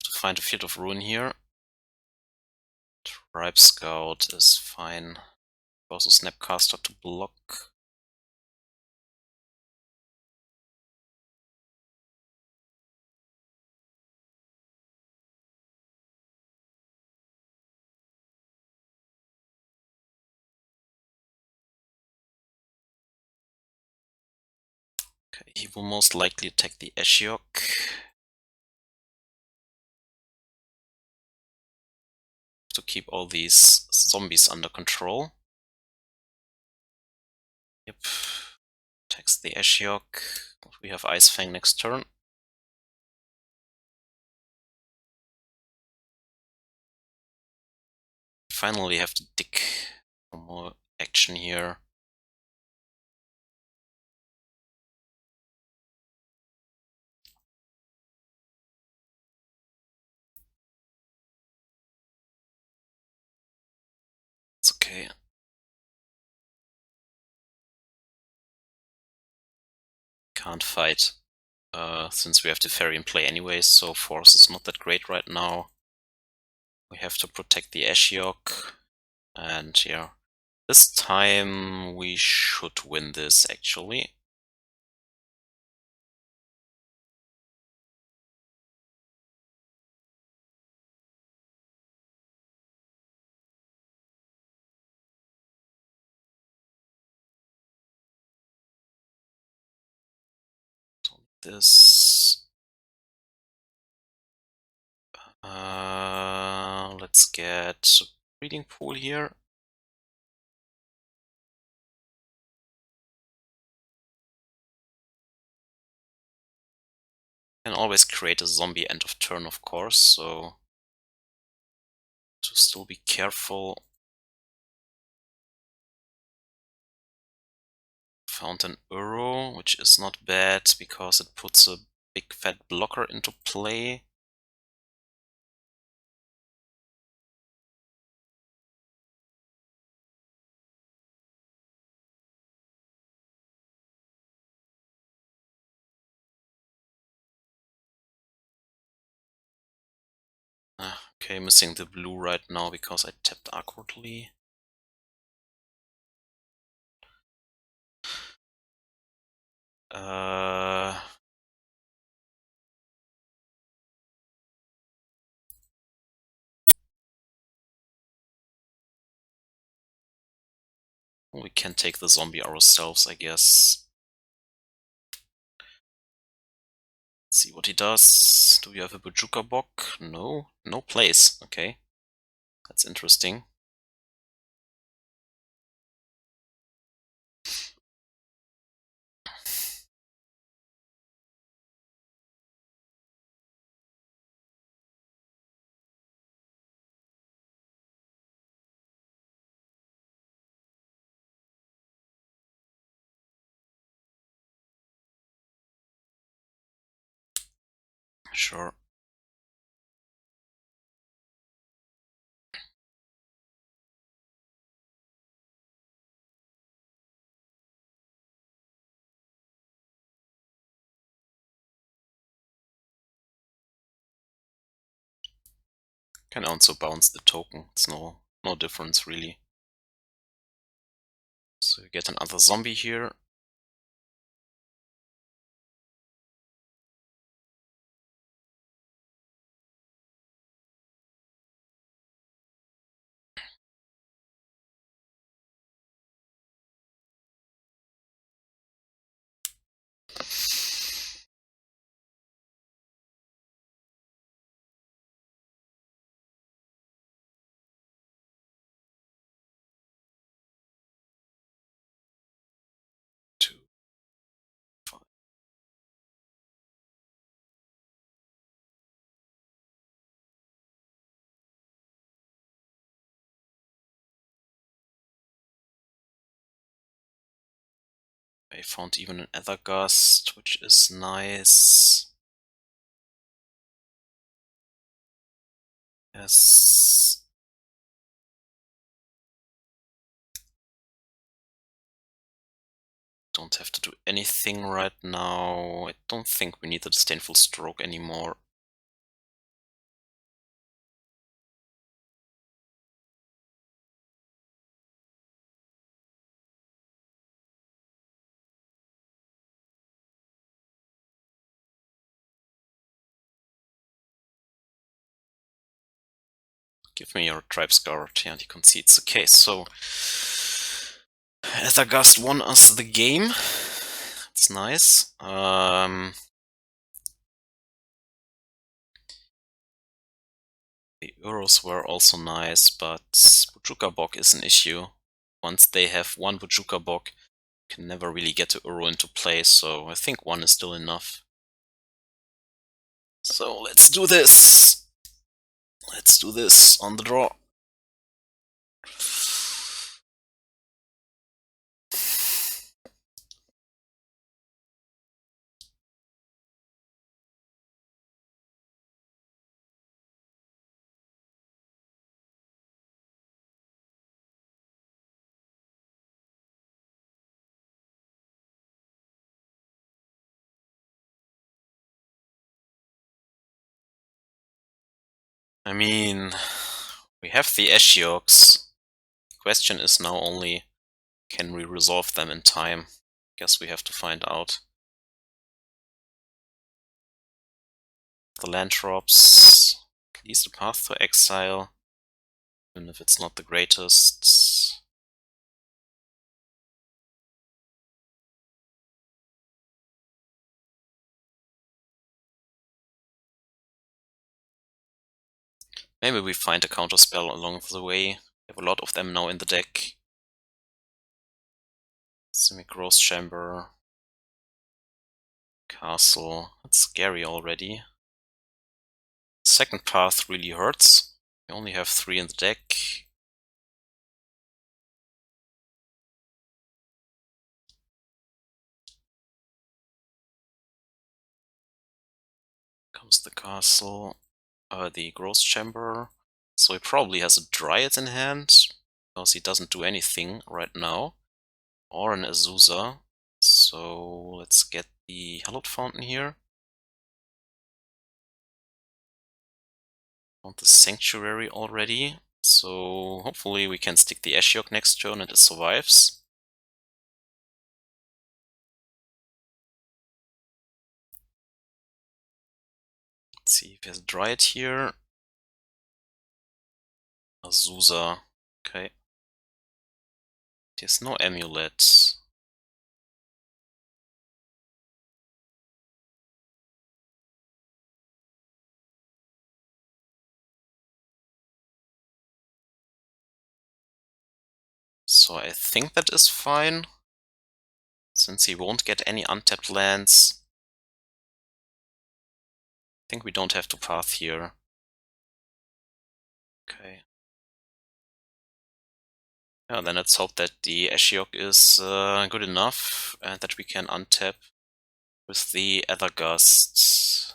To find a Field of Ruin here. Tribe Scout is fine. Also Snapcaster to block. Okay, he will most likely attack the Ashiok. To keep all these zombies under control. Yep. Attacks the Ashiok. We have Ice-Fang next turn. Finally have to dig for more action here. It's okay. Can't fight, since we have Teferi in play anyways, so Force is not that great right now. We have to protect the Ashiok, and yeah, this time we should win this actually. So this. Let's get a breeding pool here. Can always create a zombie end of turn, of course, so to still be careful. Found an Uro, which is not bad because it puts a big fat blocker into play. Okay, missing the blue right now because I tapped awkwardly. We can take the zombie ourselves, I guess. Let's see what he does. Do we have a Bojuka Bok? No, no place. Okay, that's interesting. Sure. Can also bounce the token. It's no difference really. So you get another zombie here. Two, five. I found even an Aether Gust, which is nice. Yes. Don't have to do anything right now. I don't think we need the Disdainful Stroke anymore. Give me your Tribe's Guard. Yeah, he concedes. Okay, so Aether Gust won us the game. It's nice. The Uros were also nice, but Bojuka Bok is an issue. Once they have one Bojuka Bok, you Can never really get to Uro into play, so I think 1 is still enough. So let's do this! Let's do this on the draw. I mean, we have the Ashioks. Question is now only, can we resolve them in time? Guess we have to find out. The land drops, at least a path to exile, even if it's not the greatest. Maybe we find a counterspell along the way. We have a lot of them now in the deck. Semi-Gross Chamber. Castle. That's scary already. The second path really hurts. We only have 3 in the deck. Comes the castle. The Gross Chamber. So he probably has a Dryad in hand, because he doesn't do anything right now. Or an Azusa. So let's get the Hallowed Fountain here. Want the Sanctuary already. So hopefully we can stick the Ashiok next turn and it survives. Let's see if he has Dryad here. Azusa. Okay. There's no amulet. So I think that is fine. Since he won't get any untapped lands. I think we don't have to path here. Okay. Yeah, then let's hope that the Ashiok is good enough and that we can untap with the Aether Gust.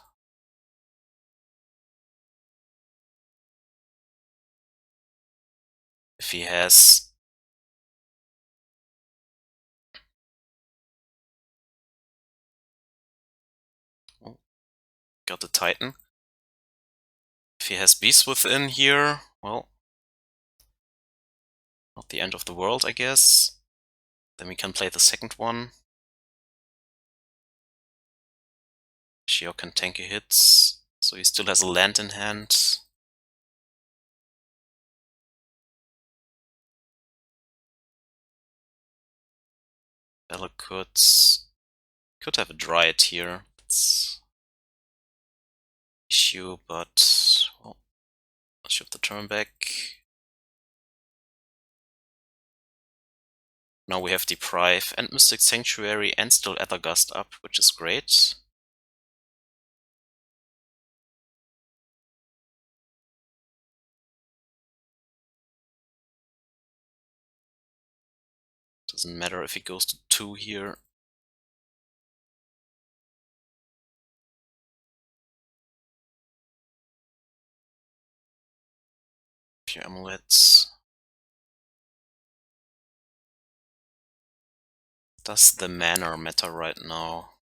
If he has... Oh, got the Titan. If he has Beast Within here, well, not the end of the world, I guess. Then we can play the second one. Ashiok can tank a hit, so he still has a land in hand. Bella could have a Dryad here. That's issue, but well, I'll shift the turn back. Now we have Deprive and Mystic Sanctuary and still Aether Gust up, which is great. Doesn't matter if he goes to 2 here. Few amulets. Does the mana matter right now?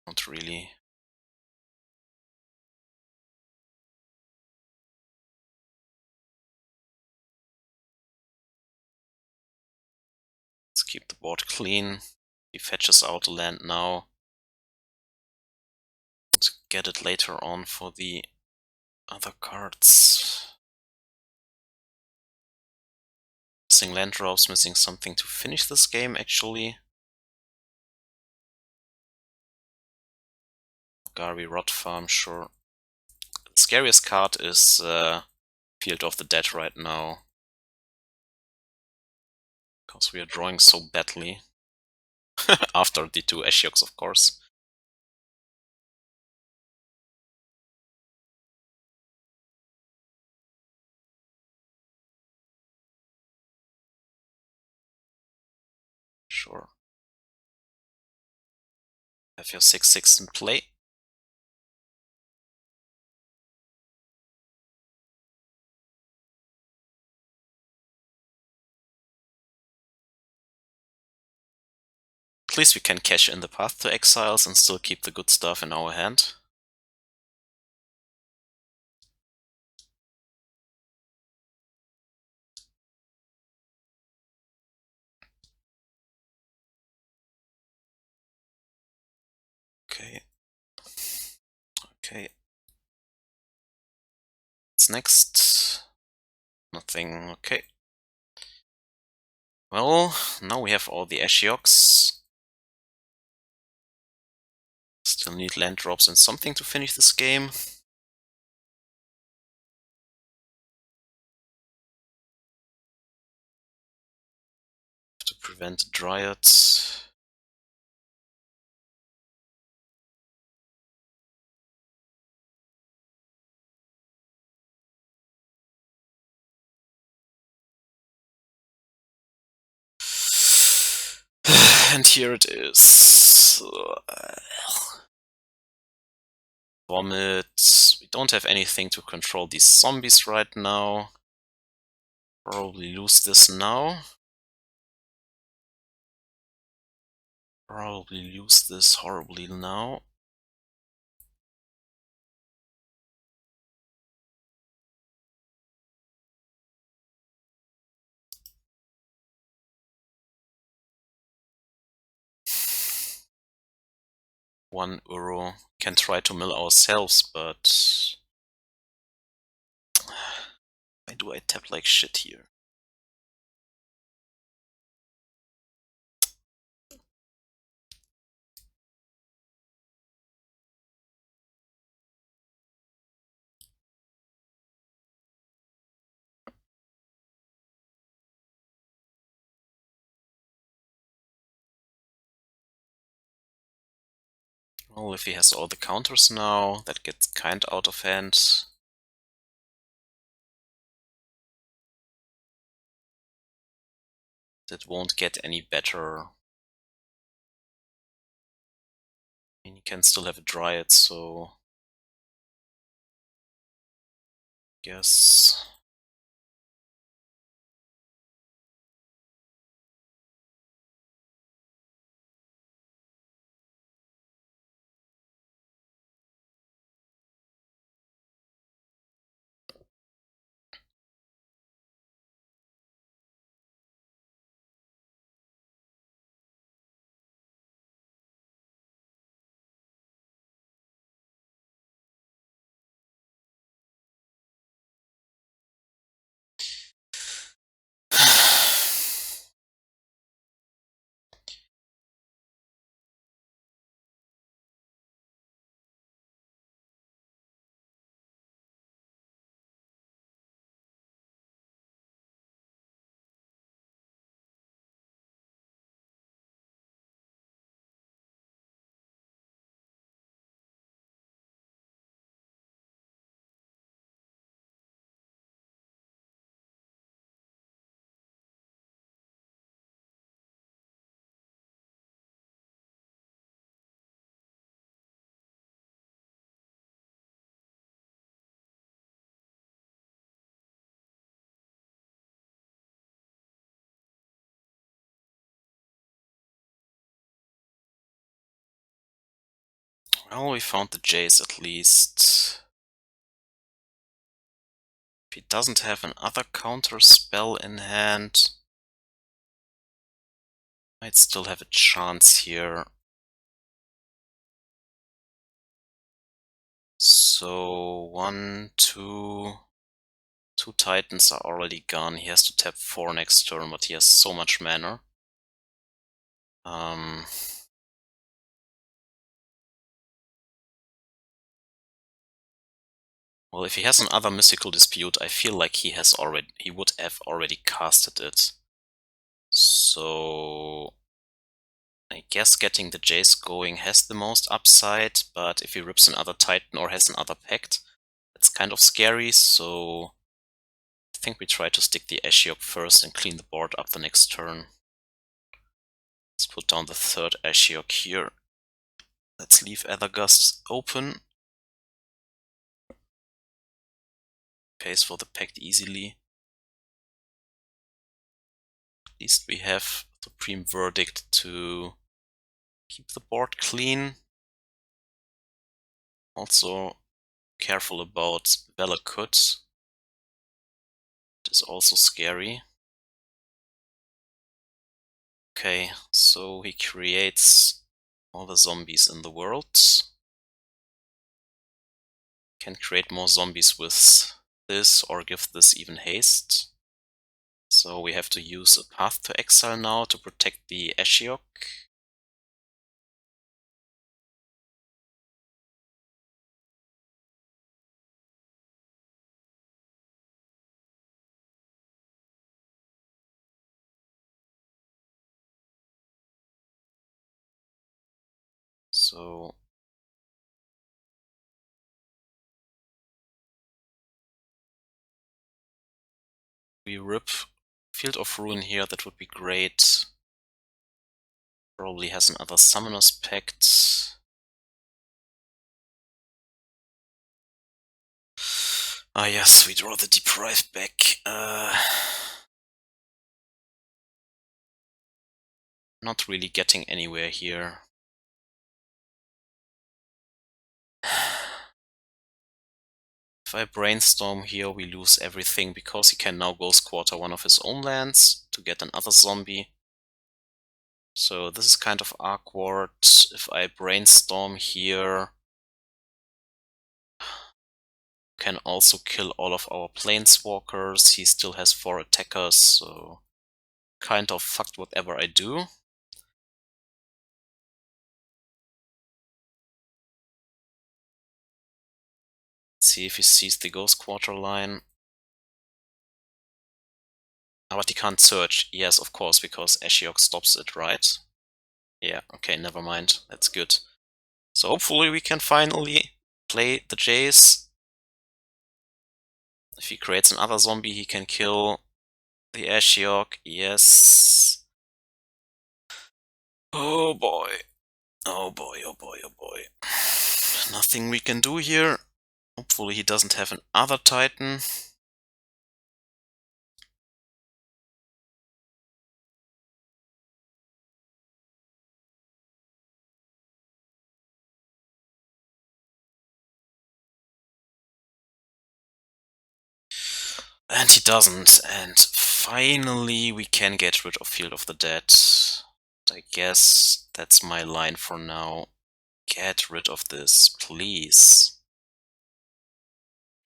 Not really. Let's keep the board clean. He fetches out a land now. To get it later on for the other cards. Missing land drops, missing something to finish this game actually. Garby Rot Farm, sure. The scariest card is Field of the Dead right now. Because we are drawing so badly. After the 2 Ashioks, of course. Sure. Have your 6/6 in play. At least we can cash in the Path to Exiles and still keep the good stuff in our hand. Okay. Okay. What's next? Nothing. Okay. Well, now we have all the Ashioks. Still need land drops and something to finish this game. To prevent Dryads. And here it is. Vomit. We don't have anything to control these zombies right now. Probably lose this now. Probably lose this horribly now. One Uro. Can try to mill ourselves, but why do I tap like shit here? Well, if he has all the counters now, that gets kind out of hand. That won't get any better. I mean, he can still have a Dryad, so guess. Well, we found the Jace at least. If he doesn't have another counter spell in hand, might still have a chance here. So 1, 2, 2 Titans are already gone. He has to tap 4 next turn, but he has so much mana. Well, if he has another Mystical Dispute, I feel like he would have already casted it. So I guess getting the Jace going has the most upside, but if he rips another Titan or has another Pact, that's kind of scary, so I think we try to stick the Ashiok first and clean the board up the next turn. Let's put down the third Ashiok here. Let's leave Aether Gust open. Pays for the Pact easily. At least we have Supreme Verdict to keep the board clean. Also careful about Valakut. It is also scary. Okay, so he creates all the zombies in the world. Can create more zombies with this or give this even haste. So we have to use a Path to Exile now to protect the Ashiok. So we rip Field of Ruin here, that would be great. Probably has another Summoner's Pact. Ah yes, we draw the Deprive back. Not really getting anywhere here. If I brainstorm here, we lose everything because he can now Ghost Quarter one of his own lands to get another zombie. So this is kind of awkward. If I brainstorm here, can also kill all of our planeswalkers. He still has 4 attackers, so kind of fucked whatever I do. Let's see if he sees the Ghost Quarter line. But he can't search. Yes, of course, because Ashiok stops it, right? Yeah, okay, never mind. That's good. So hopefully we can finally play the Jace. If he creates another zombie, he can kill the Ashiok. Yes. Oh boy. Oh boy, oh boy, oh boy. Nothing we can do here. Hopefully he doesn't have another Titan. And he doesn't. And finally we can get rid of Field of the Dead. I guess that's my line for now. Get rid of this, please.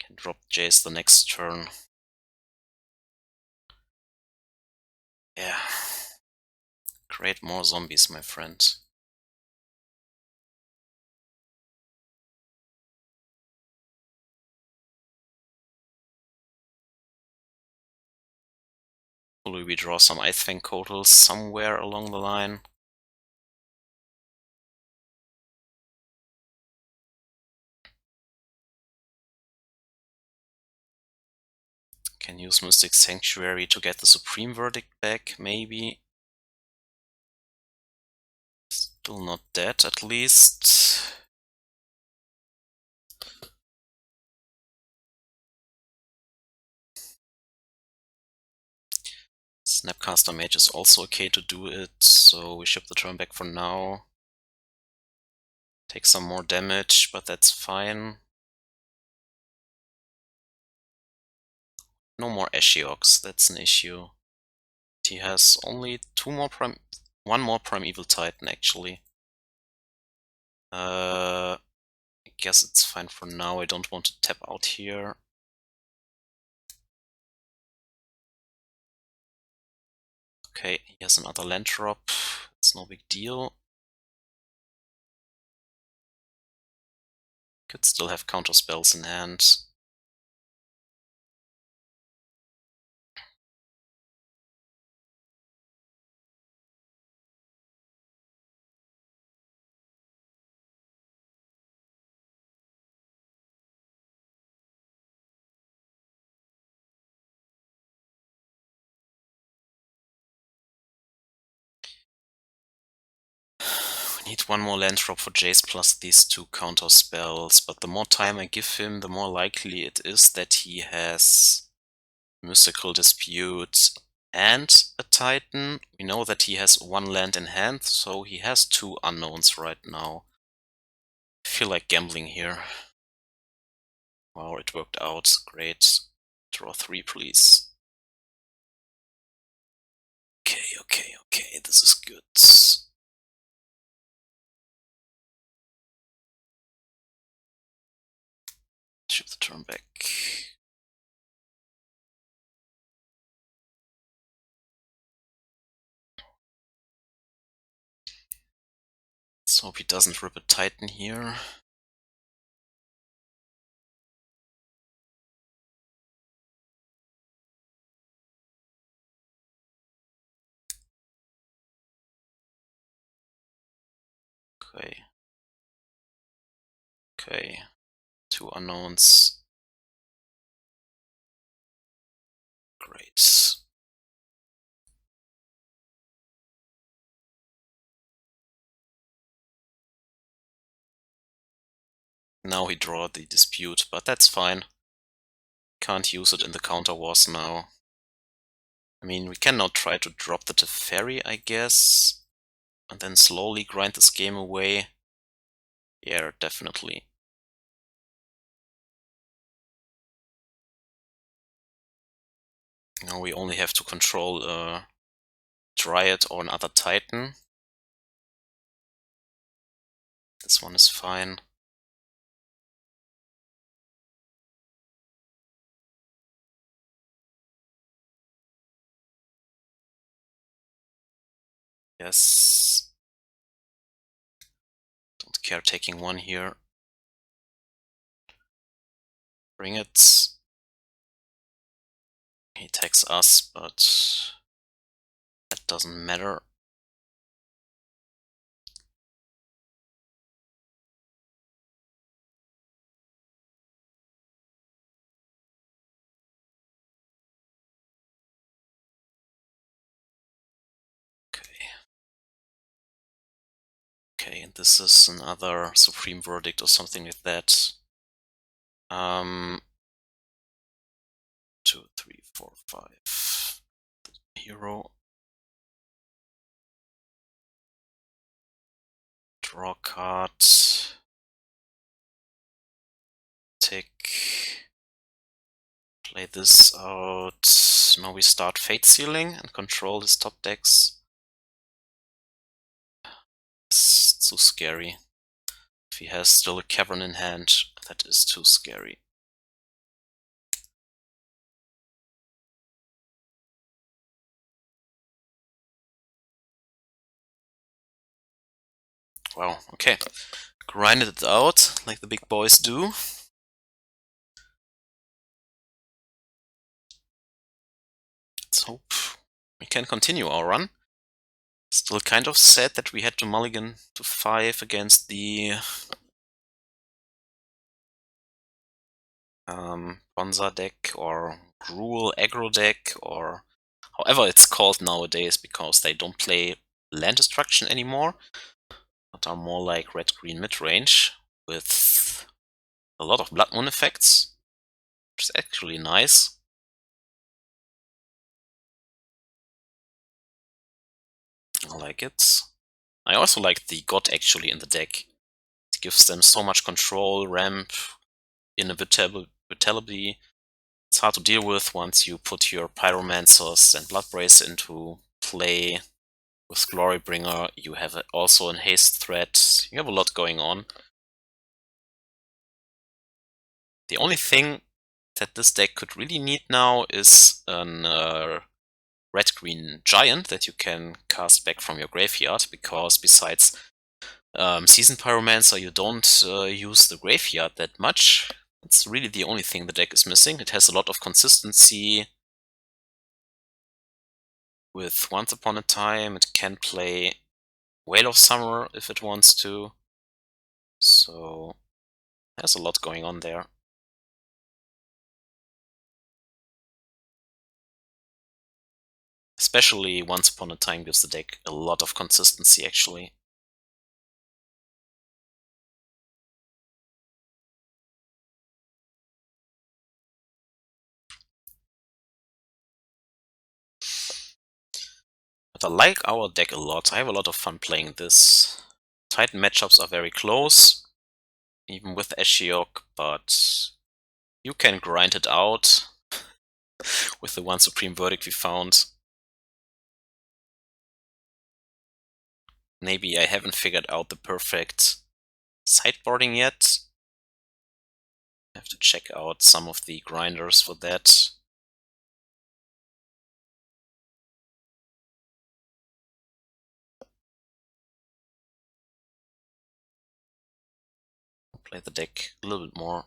Can drop Jace the next turn. Yeah. Create more zombies, my friend. Hopefully we draw some Ice-Fang Coatl somewhere along the line. Can use Mystic Sanctuary to get the Supreme Verdict back, maybe. Still not dead, at least. Snapcaster Mage is also okay to do it, so we ship the turn back for now. Take some more damage, but that's fine. No more Ashioks, that's an issue. He has only one more Primeval Titan, actually. I guess it's fine for now. I don't want to tap out here. Okay, he has another land drop. It's no big deal. Could still have counter spells in hand. I need one more land drop for Jace plus these 2 counter spells, but the more time I give him, the more likely it is that he has Mystical Dispute and a Titan. We know that he has 1 land in hand, so he has 2 unknowns right now. I feel like gambling here. Wow, it worked out. Great. Draw 3, please. Okay, this is good. Shift the turn back. Let's hope he doesn't rip a Titan here. Okay. 2 unknowns. Great. Now he draw the dispute, but that's fine. Can't use it in the counter wars now. I mean, we can now try to drop the Teferi, I guess, and then slowly grind this game away. Yeah, definitely. Now we only have to control a Dryad or another Titan. This one is fine. Yes. Don't care taking 1 here. Bring it. He attacks us, but that doesn't matter. Okay, and this is another Supreme Verdict or something like that. 2, 3, 4, 5. Hero. Draw card. Tick. Play this out. Now we start Fate Sealing and control his top decks. It's too scary. If he has still a Cavern in hand, that is too scary. Wow, okay. Grinded it out, like the big boys do. Let's hope we can continue our run. Still kind of sad that we had to mulligan to 5 against the Bonza deck or Gruul aggro deck or however it's called nowadays, because they don't play land destruction anymore, but are more like red-green mid-range with a lot of Blood Moon effects, which is actually nice. I like it. I also like the God actually in the deck. It gives them so much control, ramp, inevitability. It's hard to deal with once you put your Pyromancers and Bloodbrace into play. With Glorybringer, you have also a haste threat. You have a lot going on. The only thing that this deck could really need now is an red-green giant that you can cast back from your graveyard, because besides Season Pyromancer, you don't use the graveyard that much. It's really the only thing the deck is missing. It has a lot of consistency. With Once Upon a Time, it can play Whale of Summer if it wants to. So there's a lot going on there. Especially Once Upon a Time gives the deck a lot of consistency, actually. But I like our deck a lot. I have a lot of fun playing this. Titan matchups are very close, even with Ashiok, but you can grind it out with the one Supreme Verdict we found. Maybe I haven't figured out the perfect sideboarding yet. I have to check out some of the grinders for that. I'll play the deck a little bit more.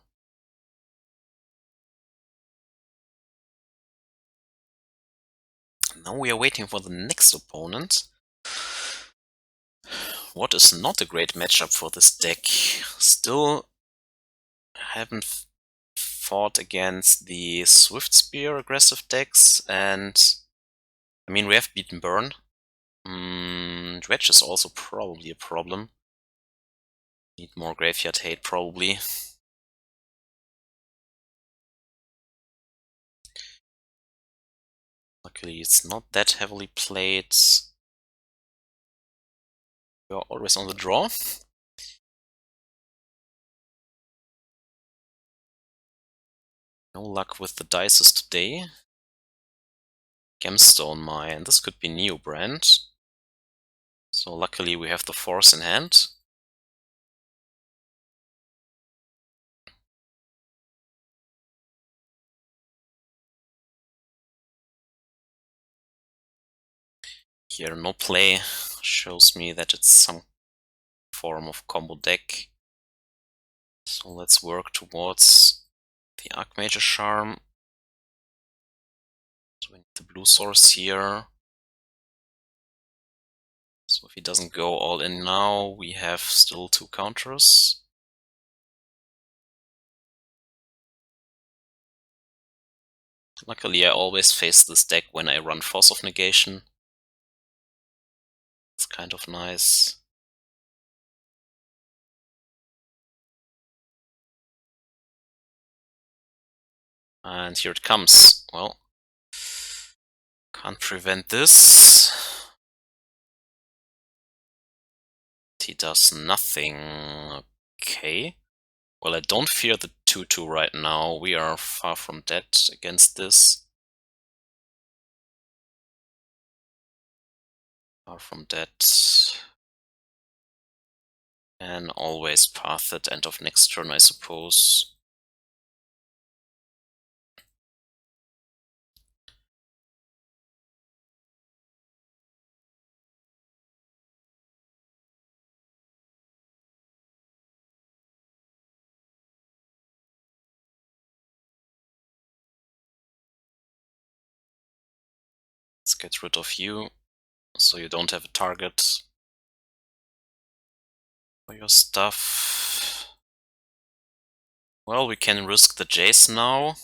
Now we are waiting for the next opponent. What is not a great matchup for this deck? Still haven't fought against the Swift Spear aggressive decks, and I mean, we have beaten Burn. Dredge is also probably a problem. Need more Graveyard Hate, probably. Luckily, it's not that heavily played. You're always on the draw. No luck with the dices today. Gemstone Mine. This could be Neobrand. So luckily we have the Force in hand. Here no play shows me that it's some form of combo deck. So let's work towards the Archmage Charm. So we need the blue source here. So if he doesn't go all in now, we have still 2 counters. Luckily I always face this deck when I run Force of Negation. It's kind of nice. And here it comes. Well, can't prevent this. He does nothing. Okay. Well, I don't fear the 2-2 right now. We are far from dead against this. Far from dead. And always path at end of next turn, I suppose. Let's get rid of you, so you don't have a target for your stuff. Well, we can risk the Jace now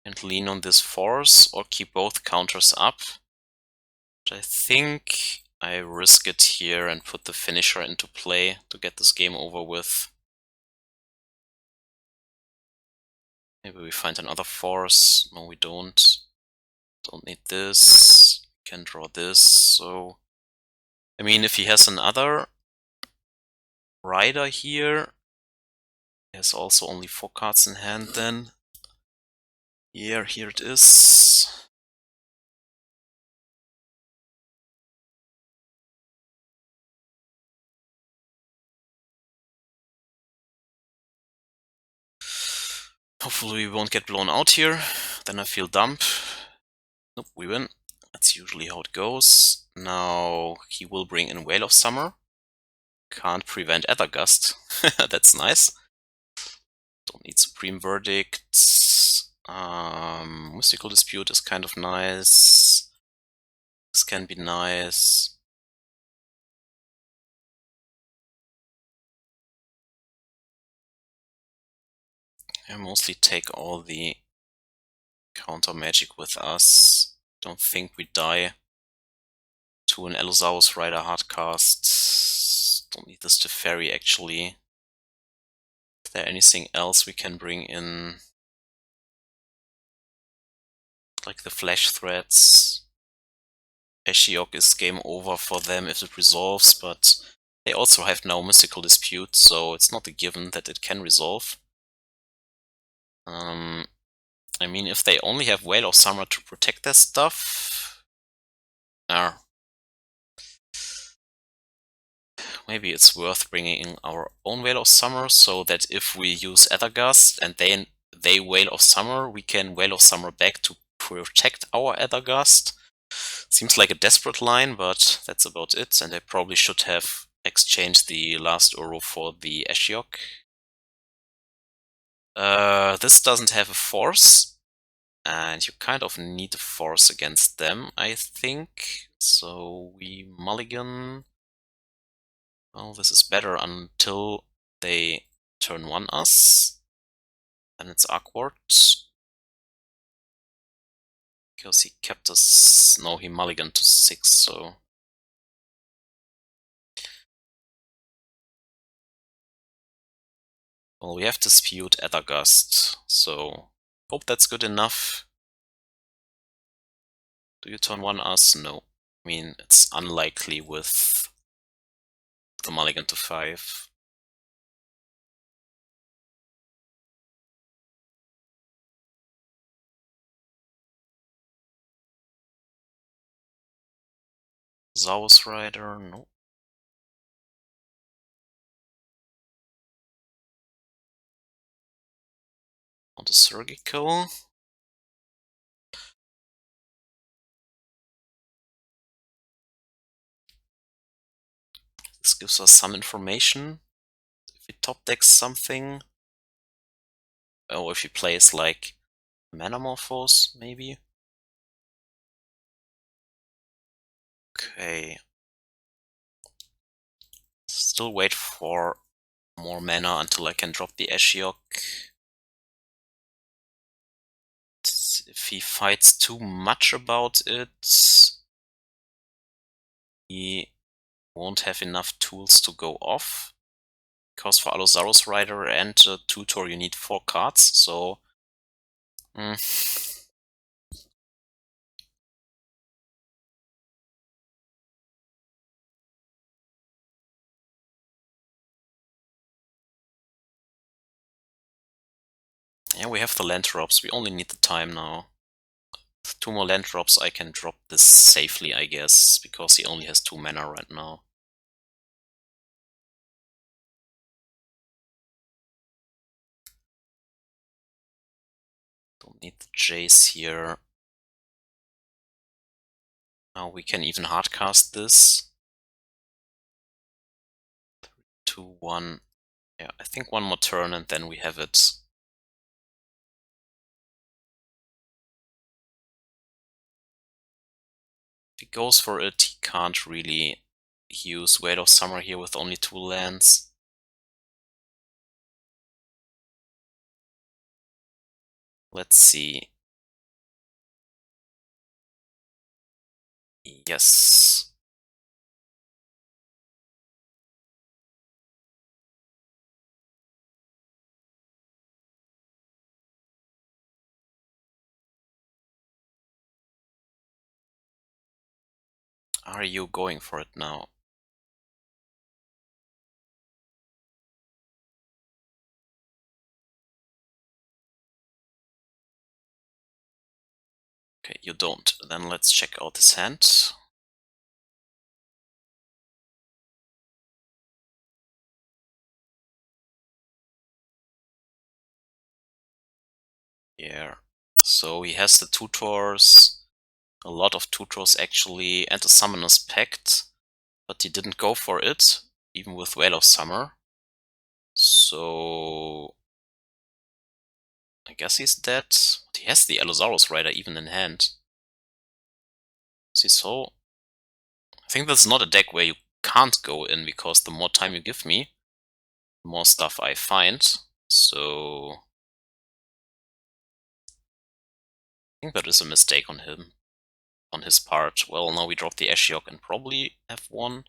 and lean on this Force, or keep both counters up. But I think I risk it here and put the finisher into play to get this game over with. Maybe we find another Force. No, we don't. Don't need this. Can draw this, so... I mean, if he has another Rider here, he has also only 4 cards in hand then. Here it is. Hopefully we won't get blown out here, then I feel dumb. Nope, we win. That's usually how it goes. Now he will bring in Whale of Summer. Can't prevent Aether Gust. That's nice. Don't need Supreme Verdict. Mystical Dispute is kind of nice. This can be nice. I mostly take all the counter magic with us. Don't think we die to an Allosaurus Rider hardcast. Don't need this Teferi actually. Is there anything else we can bring in? Like the Flash Threads. Ashiok is game over for them if it resolves, but they also have now Mystical Dispute, so it's not a given that it can resolve. I mean, if they only have Veil of Summer to protect their stuff, maybe it's worth bringing in our own Veil of Summer, so that if we use Aether Gust and they Veil of Summer, we can Veil of Summer back to protect our Aether Gust. Seems like a desperate line, but that's about it, and I probably should have exchanged the last Uro for the Ashiok. This doesn't have a force, and you kind of need a force against them, I think. So we mulligan. Well, this is better until they turn 1 us. Then it's awkward. Because he kept us. No, he mulliganed to 6, so. Well, we have Dispute Aether Gust, so hope that's good enough. Do you turn 1 us? No. I mean, it's unlikely with the mulligan to 5. Zaus Rider, no. Not a Surgical. This gives us some information. If he top decks something, or if he plays like Manamorphose, maybe. Okay. Still wait for more mana until I can drop the Ashiok. If he fights too much about it, he won't have enough tools to go off. Because for Allosaurus Rider and Tutor you need 4 cards, so. Yeah, we have the land drops, we only need the time now. With 2 more land drops I can drop this safely, I guess, because he only has 2 mana right now. Don't need the Jace here. Now we can even hardcast this. 3, 2, 1. Yeah, I think 1 more turn and then we have it. If he goes for it, he can't really use Weight of Summer here with only 2 lands. Let's see. Yes. Are you going for it now? Okay, you don't. Then let's check out his hand. Yeah. So he has the Tutors, a lot of Tutors actually, and a Summoner's Pact, but he didn't go for it, even with Veil of Summer. So I guess he's dead. But he has the Allosaurus Rider even in hand. See, so I think this is not a deck where you can't go in, because the more time you give me, the more stuff I find. So I think that is a mistake on his part. Well, now we drop the Ashiok and probably have one.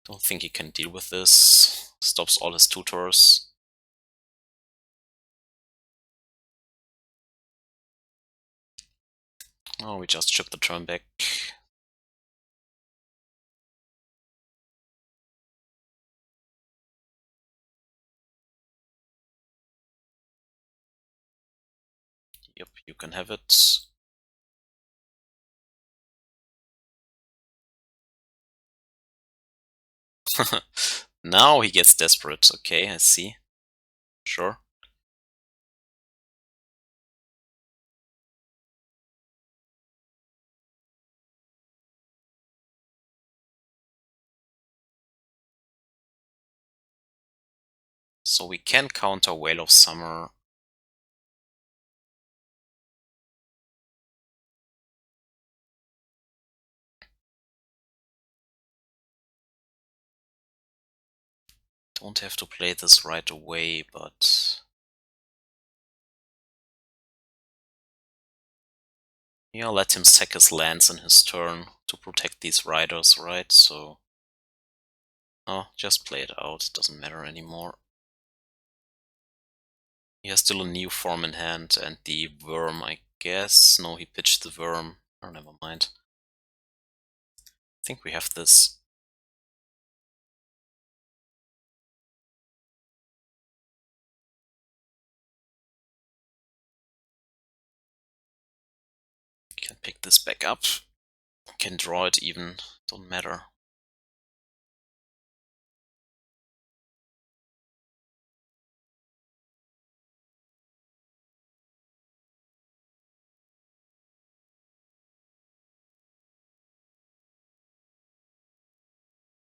Don't think he can deal with this. Stops all his 2 tutors. Oh, we just chip the turn back. Yep, you can have it. Now he gets desperate. Okay, I see. Sure. So we can counter Whale of Summer. Don't have to play this right away, but yeah, let him sack his lands in his turn to protect these riders, right? So oh, just play it out, doesn't matter anymore. He has still a new form in hand and the worm, I guess. No, he pitched the worm. Oh, never mind. I think we have this. Can pick this back up. Can draw it even, don't matter.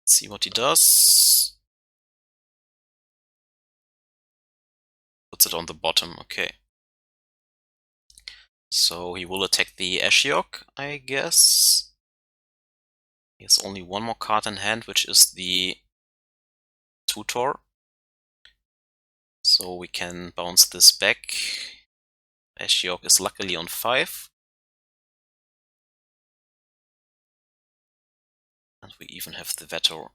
See what he does. Puts it on the bottom, okay. So he will attack the Ashiok, I guess. He has only one more card in hand, which is the Tutor. So we can bounce this back. Ashiok is luckily on 5. And we even have the Veto.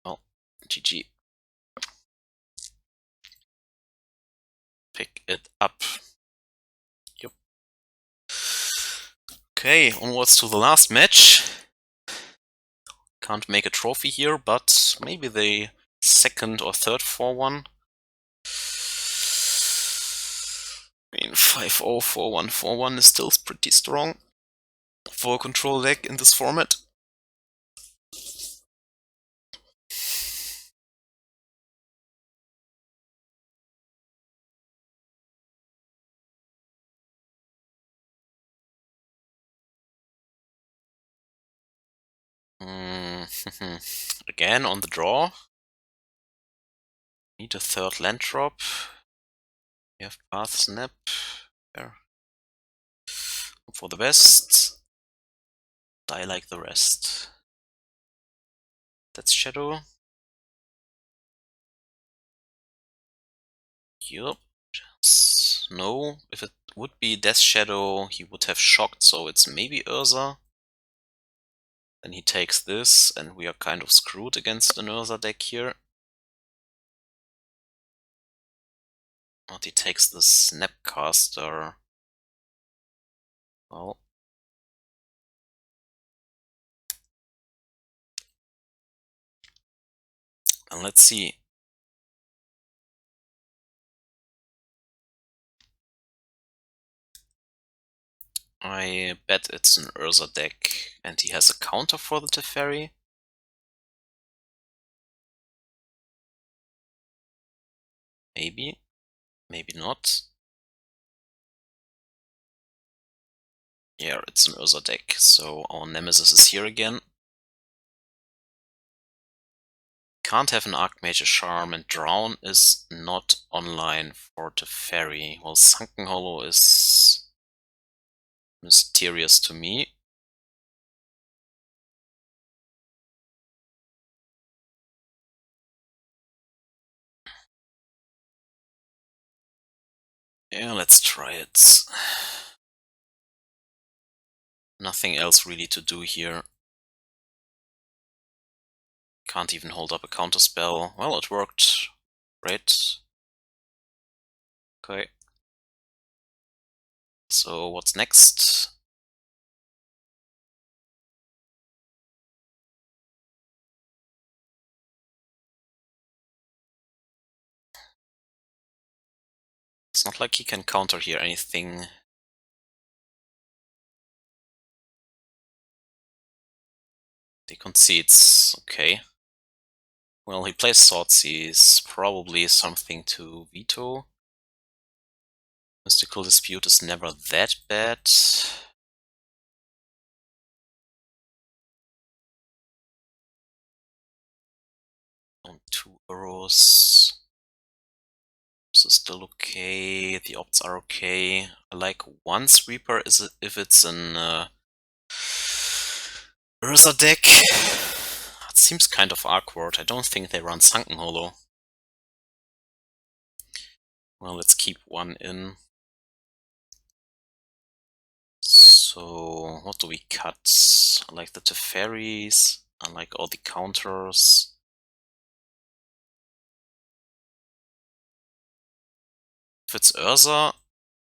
Well, GG. Pick it up. Yep. Okay, onwards to the last match. Can't make a trophy here, but maybe the second or third 4-1. I mean, 5-0, 4-1, 4-1 is still pretty strong for a control deck in this format. Again on the draw. Need a third land drop. We have Path Snap. There. Hope for the best. Die like the rest. That's Shadow. Yup. No, if it would be Death Shadow, he would have shocked, so it's maybe Urza. Then he takes this, and we are kind of screwed against an Urza deck here. But he takes the Snapcaster. Well. And let's see. I bet it's an Urza deck, and he has a counter for the Teferi. Maybe. Maybe not. Yeah, it's an Urza deck, so our Nemesis is here again. Can't have an Archmage, a Charm, and Drown is not online for Teferi. Well, Sunken Hollow is mysterious to me. Yeah, let's try it. Nothing else really to do here. Can't even hold up a counterspell. Well, it worked. Great. Okay. So what's next? It's not like he can counter here anything. He concedes, okay. Well, he plays Swordseize, probably something to veto. Mystical Dispute is never that bad. On 2 Uros. This is still okay, the opts are okay. I like one Sweeper if it's an Urza deck. It seems kind of awkward. I don't think they run Sunken Hollow. Well, let's keep one in. So, what do we cut? I like the Teferis. I like all the counters. If it's Urza,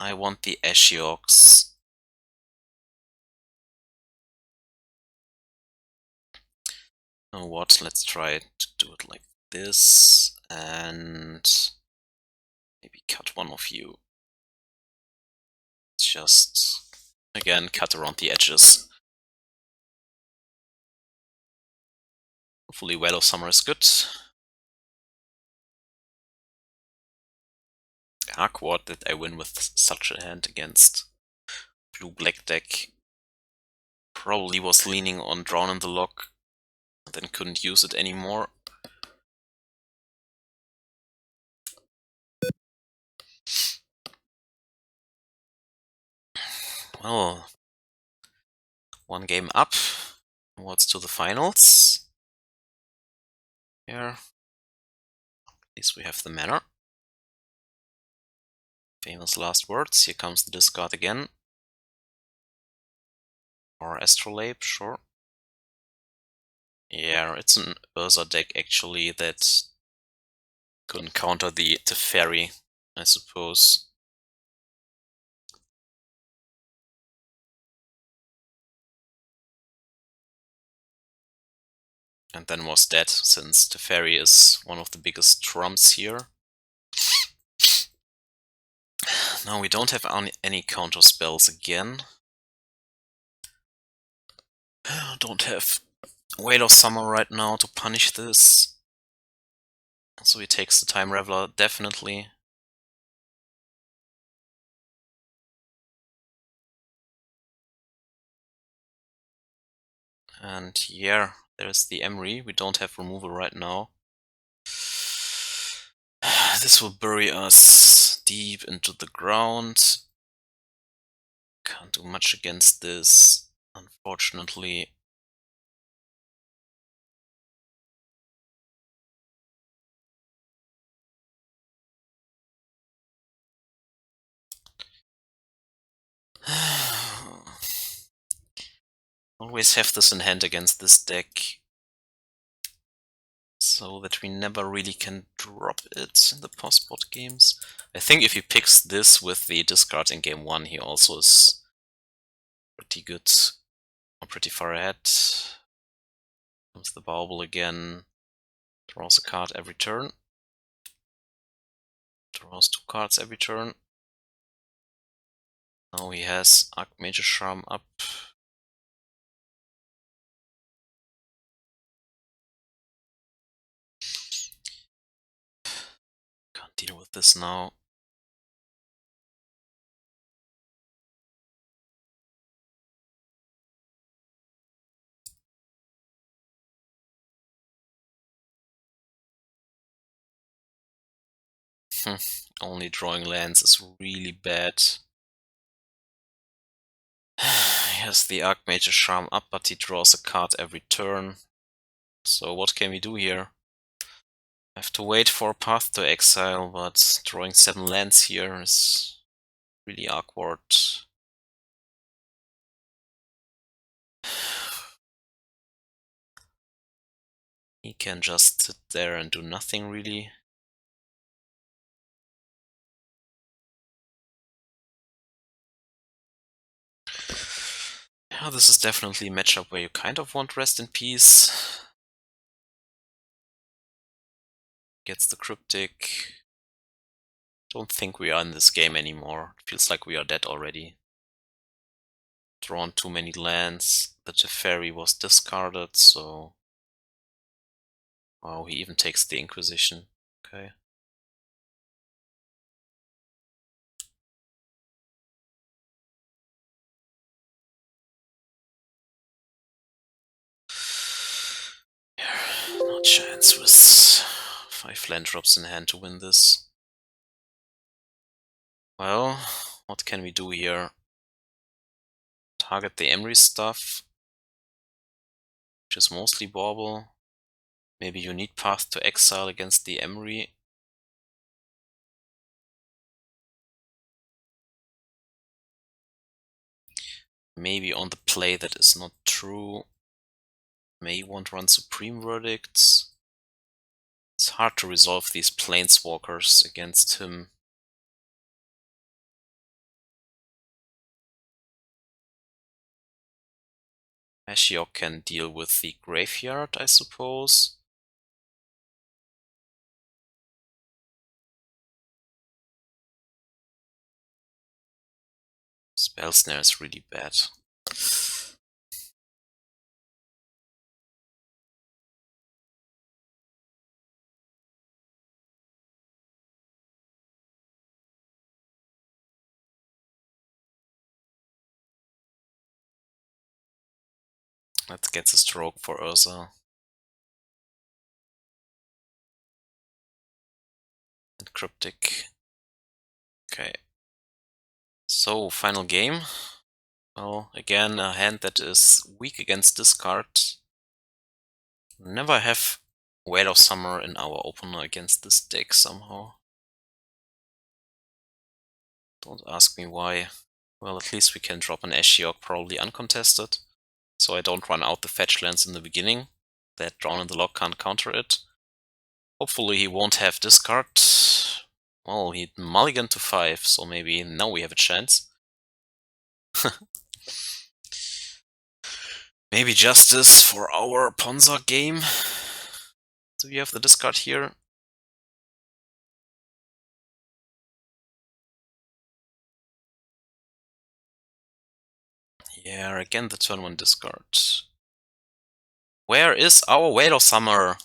I want the Ashioks. You know what? Let's try to do it like this and maybe cut one of you. Just, again, cut around the edges. Hopefully Well of Summer is good. Awkward that I win with such a hand against blue-black deck. Probably was leaning on Drown in the Lock, and then couldn't use it anymore. Well, one game up. What's to the finals? Here. At least we have the mana. Famous last words. Here comes the discard again. Or Astrolabe, sure. Yeah, it's an Urza deck actually that couldn't counter the Teferi, I suppose. And then was dead, since Teferi is one of the biggest trumps here. Now we don't have any counter spells again. Don't have Whale of Summer right now to punish this. So he takes the Time Raveler, definitely. And yeah, there's the Emery. We don't have removal right now. This will bury us deep into the ground. Can't do much against this, unfortunately. Always have this in hand against this deck, so that we never really can drop it in the post-bot games. I think if he picks this with the discard in game 1, he also is pretty good, or pretty far ahead. Comes the Bauble again, draws a card every turn. Draws 2 cards every turn. Now he has Archmage Charm up. Can't deal with this now. Only drawing lands is really bad. He has the Archmage Charm up, but he draws a card every turn. So what can we do here? I have to wait for a Path to Exile, but drawing 7 lands here is really awkward. He can just sit there and do nothing really. Yeah, this is definitely a matchup where you kind of want Rest in Peace. Gets the Cryptic. Don't think we are in this game anymore. Feels like we are dead already. Drawn too many lands. The Teferi was discarded, so... Wow, he even takes the Inquisition. Okay. No chance with 5 land drops in hand to win this. Well, what can we do here? Target the Emry stuff, which is mostly Bauble. Maybe you need Path to Exile against the Emry. Maybe on the play that is not true. May want to run Supreme Verdicts. It's hard to resolve these Planeswalkers against him. Ashiok can deal with the Graveyard, I suppose. Spell Snare is really bad. Let's get a stroke for Urza. And Cryptic. Okay. So, final game. Well, again, a hand that is weak against discard. Never have Whale of Summer in our opener against this deck somehow. Don't ask me why. Well, at least we can drop an Ashiok, probably uncontested. So I don't run out the fetch lands in the beginning. That Drawn in the Log can't counter it. Hopefully he won't have discard. Well, he mulliganed to 5, so maybe now we have a chance. Maybe Justice for our Ponza game. Do we have the discard here? Yeah, again the turn 1 discard. Where is our Whale of Summer?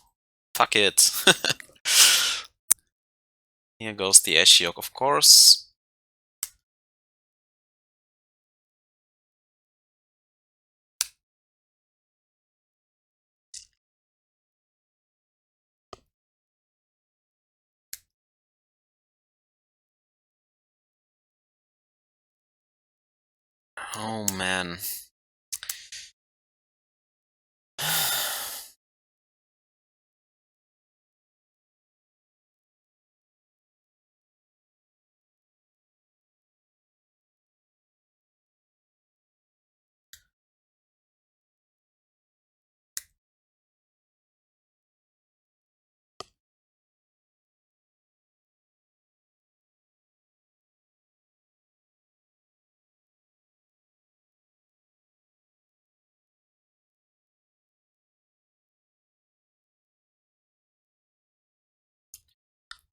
Fuck it. Here goes the Ashiok, of course. Oh man.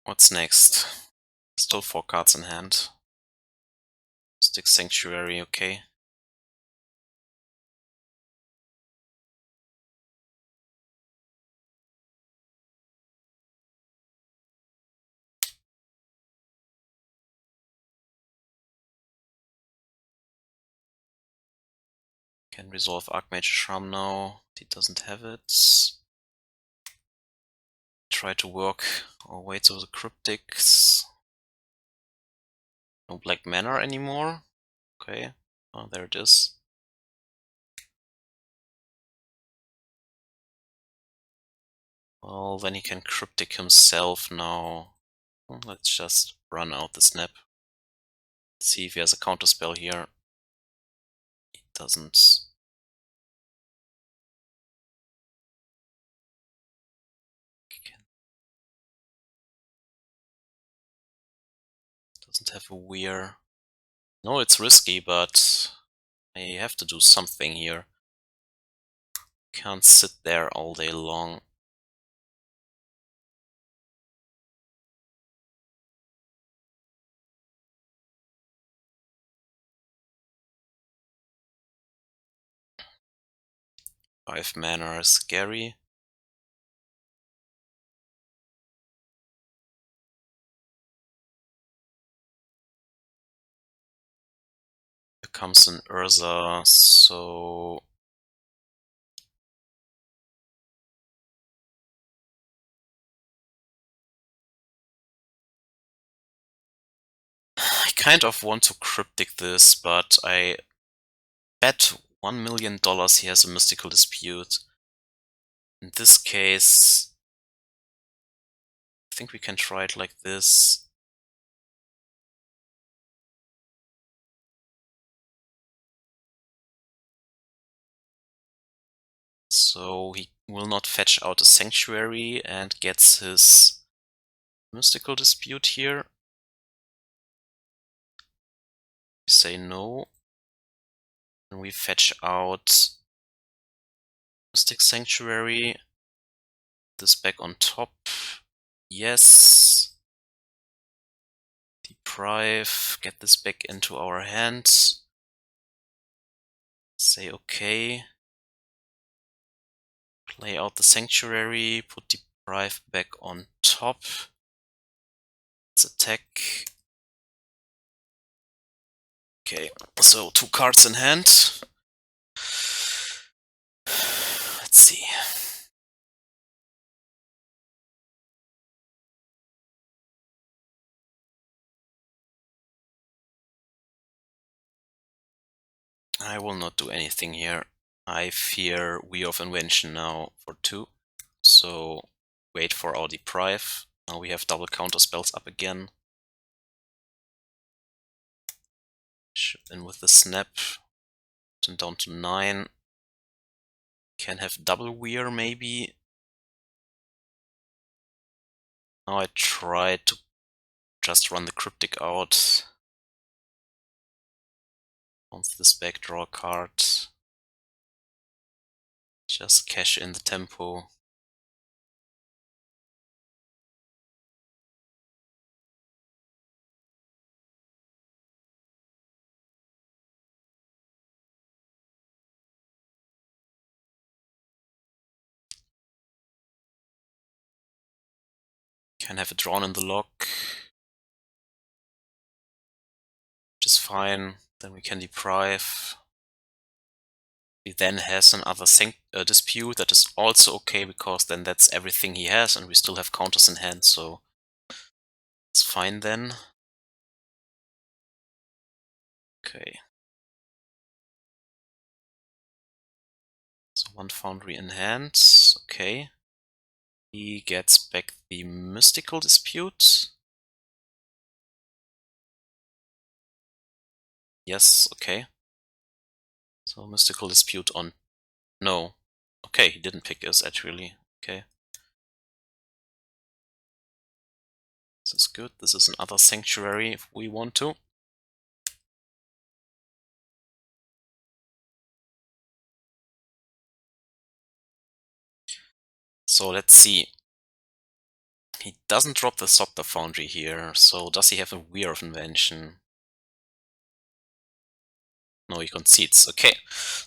What's next? Still 4 cards in hand. Stick Sanctuary, okay. Can resolve Archmage Shram now. He doesn't have it. Try to work our way to the Cryptics. No black mana anymore. Okay. Oh, there it is. Well, then he can Cryptic himself now. Well, let's just run out the snap. See if he has a counterspell here. He doesn't. Doesn't have a weir. No, it's risky, but I have to do something here. Can't sit there all day long. 5 mana is scary. Here comes an Urza, so I kind of want to Cryptic this, but I bet $1 million he has a Mystical Dispute. In this case, I think we can try it like this. So he will not fetch out a Sanctuary and gets his Mystical Dispute here. We say no. And we fetch out Mystic Sanctuary. This back on top. Yes. Deprive. Get this back into our hands. Say okay. Play out the Sanctuary. Put Deprive back on top. Let's attack. Okay, so 2 cards in hand. Let's see. I will not do anything here. I fear Wheel of Invention now for 2. So wait for our Deprive. Now we have double counter spells up again. Ship in with the Snap. Turn down to 9. Can have double Weir maybe. Now I try to just run the Cryptic out. Bounce this back, draw a card. Just cash in the tempo. Can have it drawn in the lock. Which is fine. Then we can Deprive. He then has another dispute that is also okay, because then that's everything he has and we still have counters in hand, so it's fine then. Okay. So 1 Foundry in hand, okay. He gets back the Mystical Dispute. Yes, okay. So Mystical Dispute on... No. Okay, he didn't pick us actually. Okay. This is good. This is another Sanctuary if we want to. So let's see. He doesn't drop the Sculptor Foundry here, so does he have a Wheel of Invention? No, he concedes. Okay,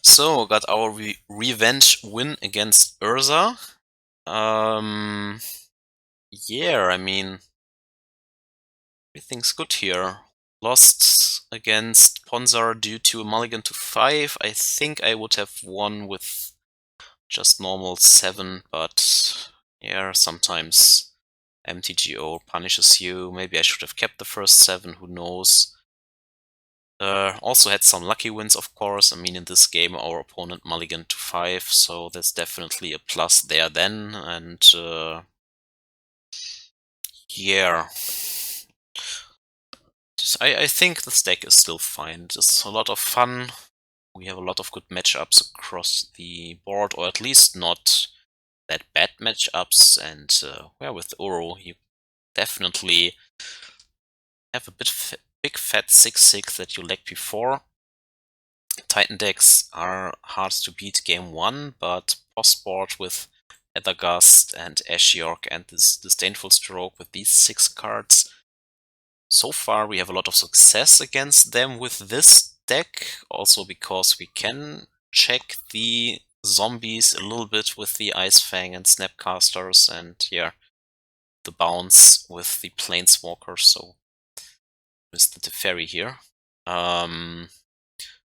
so got our revenge win against Urza. Yeah, I mean, everything's good here. Lost against Ponzar due to a mulligan to 5. I think I would have won with just normal 7, but yeah, sometimes MTGO punishes you. Maybe I should have kept the first 7, who knows. Also had some lucky wins, of course. I mean, in this game our opponent mulliganed to 5, so there's definitely a plus there then, and yeah. I think this deck is still fine. It's a lot of fun. We have a lot of good matchups across the board, or at least not that bad matchups, and yeah, with Uro you definitely have a big fat 6-6 that you lacked before. Titan decks are hard to beat game 1, but post-board with Aether Gust and Ashiok and this Disdainful Stroke with these 6 cards, so far we have a lot of success against them with this deck, also because we can check the zombies a little bit with the Ice-Fang and Snapcasters, and yeah, the bounce with the Planeswalkers, so with the Teferi here.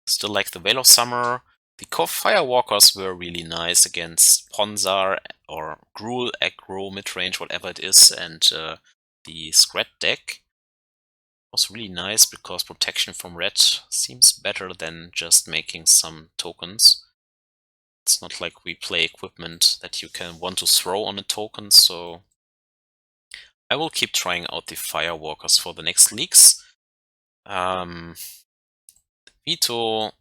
Still like the Veil of Summer. The Kor Firewalkers were really nice against Ponzar or Gruul, Aggro, Midrange, whatever it is, and the Scrat deck was really nice because protection from red seems better than just making some tokens. It's not like we play equipment that you can want to throw on a token, so I will keep trying out the Firewalkers for the next leagues. Veto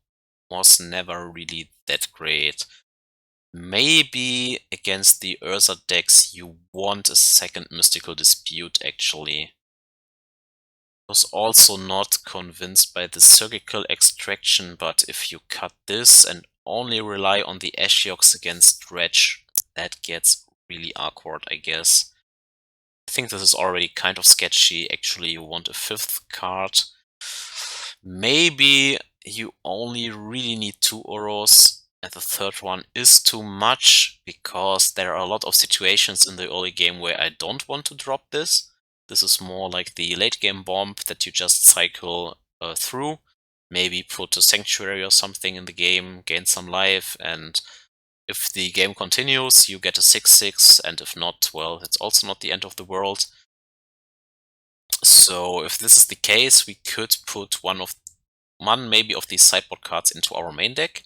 was never really that great. Maybe against the Urza decks you want a second Mystical Dispute actually. Was also not convinced by the Surgical Extraction, but if you cut this and only rely on the Ashioks against Dredge, that gets really awkward, I guess. I think this is already kind of sketchy. Actually, you want a 5th card. Maybe you only really need 2 Uros, and the 3rd one is too much, because there are a lot of situations in the early game where I don't want to drop this. This is more like the late game bomb that you just cycle through. Maybe put a Sanctuary or something in the game, gain some life, and if the game continues, you get a 6/6, and if not, well, it's also not the end of the world. So if this is the case, we could put one maybe of these sideboard cards into our main deck,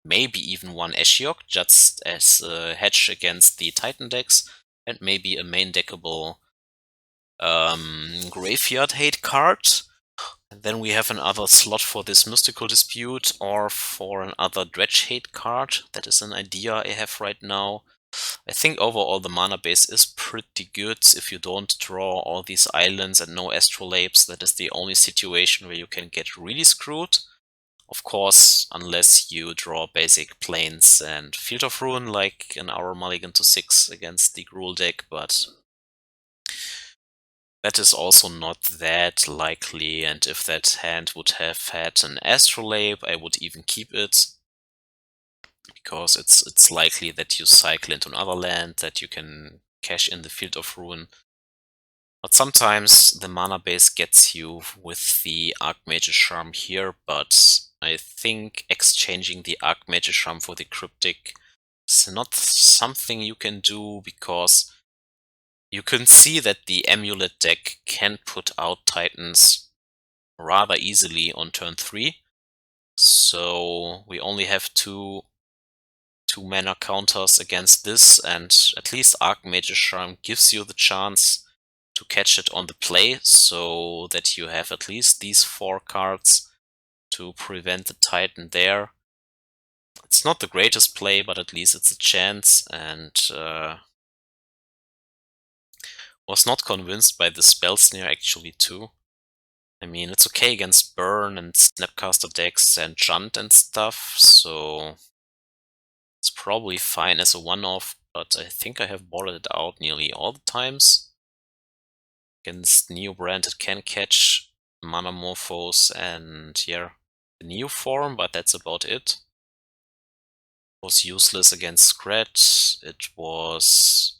maybe even one Ashiok, just as a hedge against the Titan decks, and maybe a main deckable Graveyard Hate card. And then we have another slot for this Mystical Dispute or for another Dredge Hate card. That is an idea I have right now. I think overall the mana base is pretty good. If you don't draw all these islands and no Astrolabes, that is the only situation where you can get really screwed. Of course, unless you draw basic planes and Field of Ruin like an Hour Mulligan to 6 against the Gruul deck, but that is also not that likely, and if that hand would have had an Astrolabe, I would even keep it. Because it's likely that you cycle into another land, that you can cash in the Field of Ruin. But sometimes the mana base gets you with the Archmage's Charm here, but I think exchanging the Archmage's Charm for the Cryptic is not something you can do, because you can see that the Amulet deck can put out Titans rather easily on turn 3. So we only have two mana counters against this, and at least Archmage's Charm gives you the chance to catch it on the play, so that you have at least these 4 cards to prevent the Titan there. It's not the greatest play, but at least it's a chance, and was not convinced by the Spell Snare actually too. I mean, it's okay against Burn and Snapcaster decks and Junt and stuff, so it's probably fine as a one-off, but I think I have boarded it out nearly all the times. Against Neo Brand it can catch Mana Morphos and yeah, the Neo form, but that's about it. It was useless against Scratch. It was...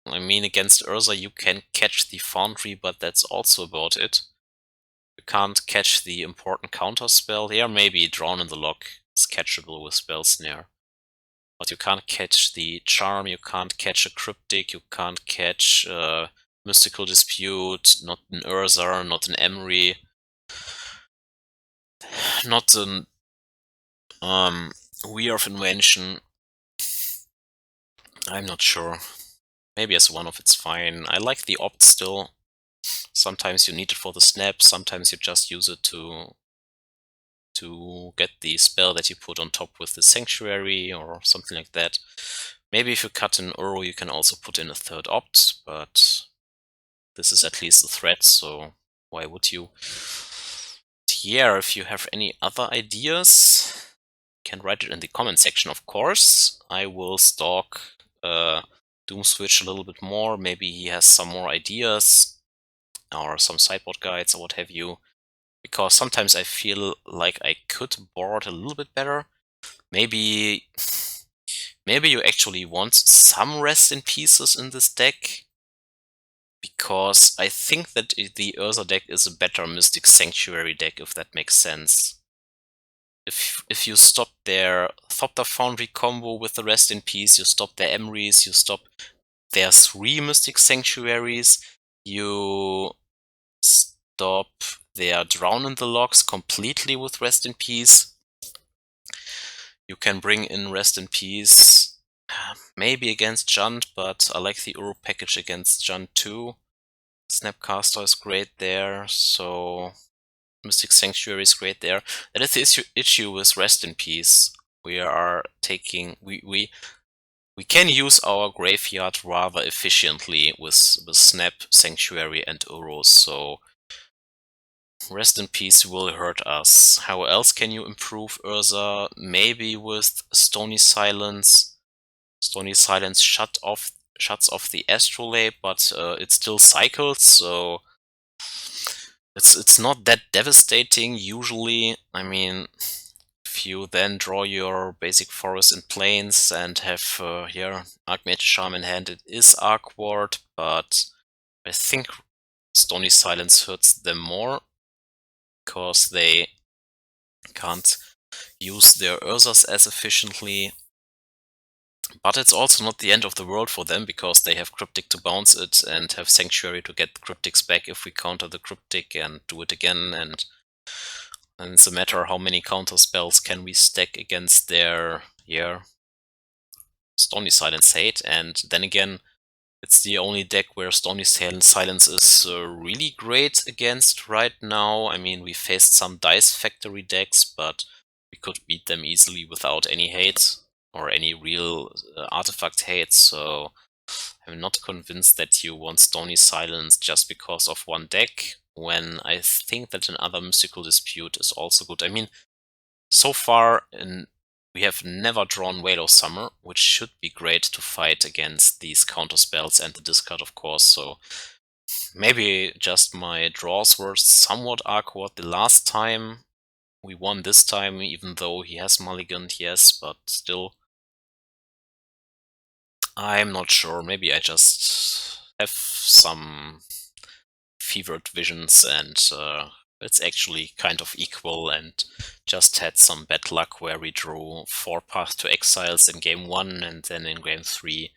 I mean, against Urza you can catch the Foundry, but that's also about it. You can't catch the important counter spell. Here maybe Drawn in the Lock is catchable with Spell Snare. But you can't catch the Charm, you can't catch a Cryptic, you can't catch Mystical Dispute, not an Urza, not an Emery, not an Weir of Invention. I'm not sure. Maybe as one of it's fine. I like the opt still. Sometimes you need it for the snap, sometimes you just use it to get the spell that you put on top with the Sanctuary or something like that. Maybe if you cut an Uro, you can also put in a 3rd opt, but this is at least a threat, so why would you? Yeah, if you have any other ideas, you can write it in the comment section, of course. I will stalk Doomswitch a little bit more. Maybe he has some more ideas or some sideboard guides or what have you. Because sometimes I feel like I could board a little bit better. Maybe maybe you actually want some rest in pieces in this deck, because I think that the Urza deck is a better Mystic Sanctuary deck, if that makes sense. If you stop their Thopter Foundry combo with the Rest in Peace, you stop their Emrys, you stop their 3 Mystic Sanctuaries, you stop their Drown in the Logs completely with Rest in Peace. You can bring in Rest in Peace, maybe against Junt, but I like the Uro package against Junt too. Snapcaster is great there, so Mystic Sanctuary is great there. That is the issue with Rest in Peace. We are taking we can use our graveyard rather efficiently with Snap, Sanctuary, and Uro, so Rest in Peace will hurt us. How else can you improve Urza? Maybe with Stony Silence. Stony Silence shuts off the Astrolabe, but it still cycles, so it's not that devastating usually. I mean, if you then draw your basic forest and plains and have here Archmage Charm in hand, it is awkward, but I think Stony Silence hurts them more because they can't use their Urzas as efficiently. But it's also not the end of the world for them, because they have Cryptic to bounce it and have Sanctuary to get Cryptics back if we counter the Cryptic and do it again, and it's a matter how many counter spells can we stack against their Stony Silence hate. And then again, it's the only deck where Stony Silence is really great against right now. I mean, we faced some Dice Factory decks, but we could beat them easily without any hate or any real artifact hate, so I'm not convinced that you want Stony Silence just because of one deck, when I think that another Mystical Dispute is also good. I mean, so far we have never drawn Whale of Summer, which should be great to fight against these counter spells and the discard, of course, so maybe just my draws were somewhat awkward the last time. We won this time, even though he has mulliganed, yes, but still. I'm not sure, maybe I just have some fevered visions and it's actually kind of equal, and just had some bad luck where we drew 4 Path to Exiles in game 1 and then in game 3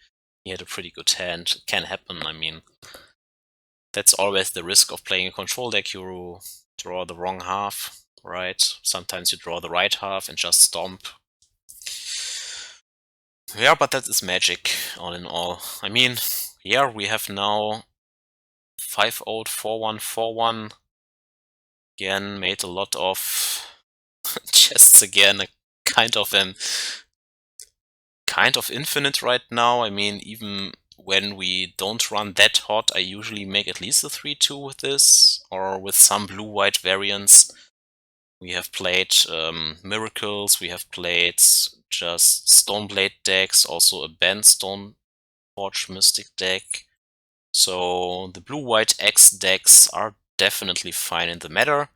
he had a pretty good hand. It can happen, I mean, that's always the risk of playing a control deck. You draw the wrong half, right? Sometimes you draw the right half and just stomp. Yeah, but that is Magic, all in all. I mean, yeah, we have now 5-0, 4-1, 4-1. Again, made a lot of chests again, kind of infinite right now. I mean, even when we don't run that hot, I usually make at least a 3-2 with this, or with some blue-white variants. We have played Miracles, we have played just Stoneblade decks, also a Bant Stoneforge Mystic deck. So the blue-white X decks are definitely fine in the meta.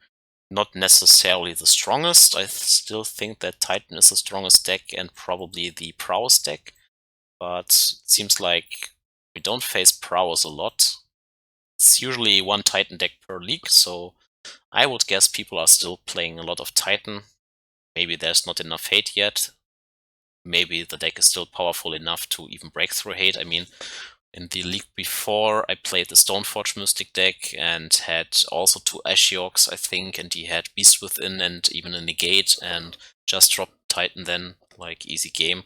Not necessarily the strongest. I still think that Titan is the strongest deck and probably the Prowess deck. But it seems like we don't face Prowess a lot. It's usually one Titan deck per league, so I would guess people are still playing a lot of Titan. Maybe there's not enough hate yet. Maybe the deck is still powerful enough to even break through hate. I mean, in the league before, I played the Stoneforge Mystic deck and had also 2 Ashioks, I think, and he had Beast Within and even a Negate, and just dropped Titan then, like, easy game.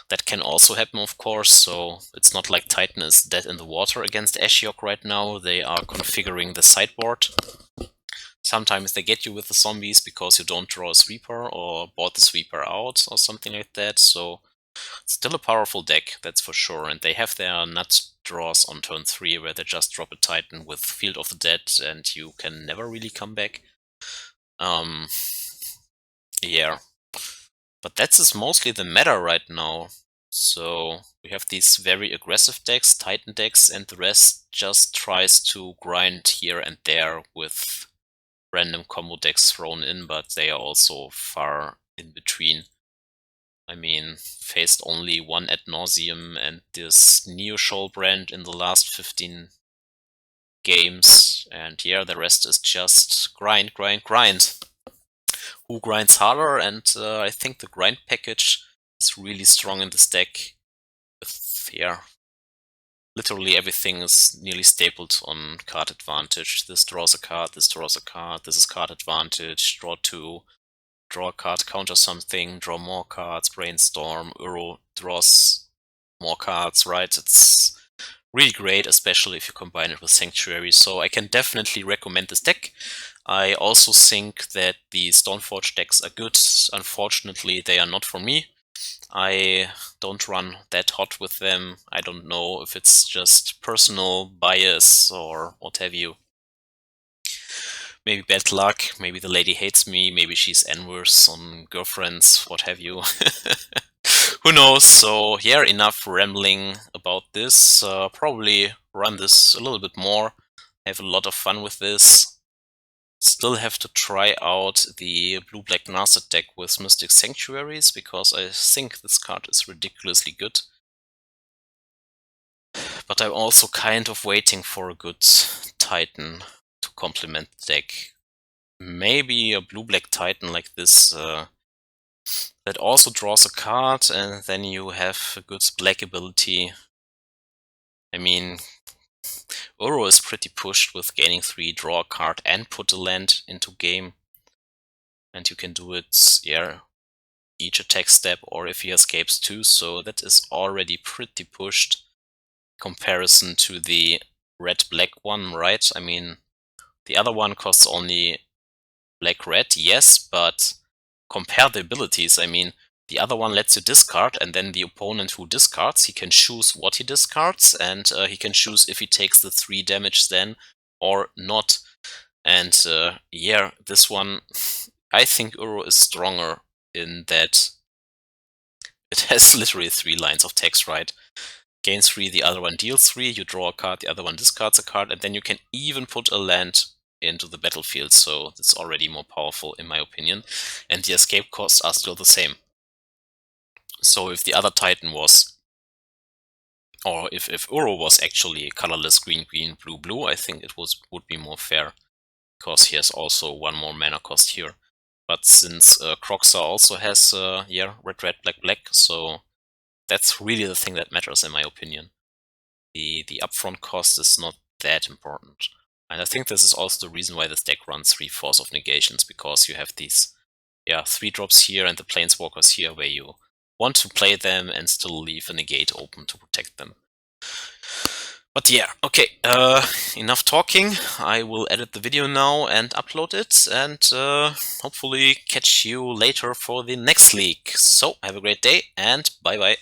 That can also happen, of course, so it's not like Titan is dead in the water against Ashiok right now. They are configuring the sideboard. Sometimes they get you with the zombies because you don't draw a sweeper or bought the sweeper out or something like that, so it's still a powerful deck, that's for sure, and they have their nut draws on turn 3 where they just drop a Titan with Field of the Dead and you can never really come back. Yeah. But that's mostly the meta right now. So we have these very aggressive decks, Titan decks, and the rest just tries to grind here and there with random combo decks thrown in, but they are also far in between. I mean, faced only one ad nauseam and this Neo Shoal brand in the last 15 games, and yeah, the rest is just grind, grind, grind. Who grinds harder? And I think the grind package is really strong in this deck. With, yeah, literally everything is nearly stapled on card advantage. This draws a card, this draws a card, this is card advantage, draw 2, draw a card, counter something, draw more cards, brainstorm, Uro draws more cards, right? It's really great, especially if you combine it with Sanctuary, so I can definitely recommend this deck. I also think that the Stoneforge decks are good. Unfortunately, they are not for me. I don't run that hot with them. I don't know if it's just personal bias or what have you. Maybe bad luck, maybe the lady hates me, maybe she's envious on girlfriends, what have you. Who knows? So yeah, enough rambling about this. Probably run this a little bit more, have a lot of fun with this. Still have to try out the blue-black Nasted deck with Mystic Sanctuaries, because I think this card is ridiculously good. But I'm also kind of waiting for a good Titan to complement the deck. Maybe a blue-black Titan like this that also draws a card, and then you have a good black ability. I mean, Uro is pretty pushed with gaining 3, draw a card, and put a land into game. And you can do it, yeah, each attack step, or if he escapes 2, so that is already pretty pushed. Comparison to the red-black one, right? I mean, the other one costs only black-red, yes, but compare the abilities. I mean, the other one lets you discard, and then the opponent who discards, he can choose what he discards, and he can choose if he takes the 3 damage then or not. And yeah, this one, I think Uro is stronger in that it has literally 3 lines of text, right? Gains 3, the other one deals 3, you draw a card, the other one discards a card, and then you can even put a land into the battlefield, so it's already more powerful in my opinion. And the escape costs are still the same. So if the other Titan was, or if Uro was actually colorless green, green, blue, blue, I think it would be more fair, because he has also 1 more mana cost here. But since Croxa also has, yeah, red, red, black, black, so that's really the thing that matters in my opinion. The upfront cost is not that important. And I think this is also the reason why this deck runs 3 Force of Negations, because you have these, yeah, 3 drops here and the Planeswalkers here where you want to play them and still leave a negate open to protect them. But yeah, okay, enough talking. I will edit the video now and upload it, and hopefully catch you later for the next league. So, have a great day, and bye-bye.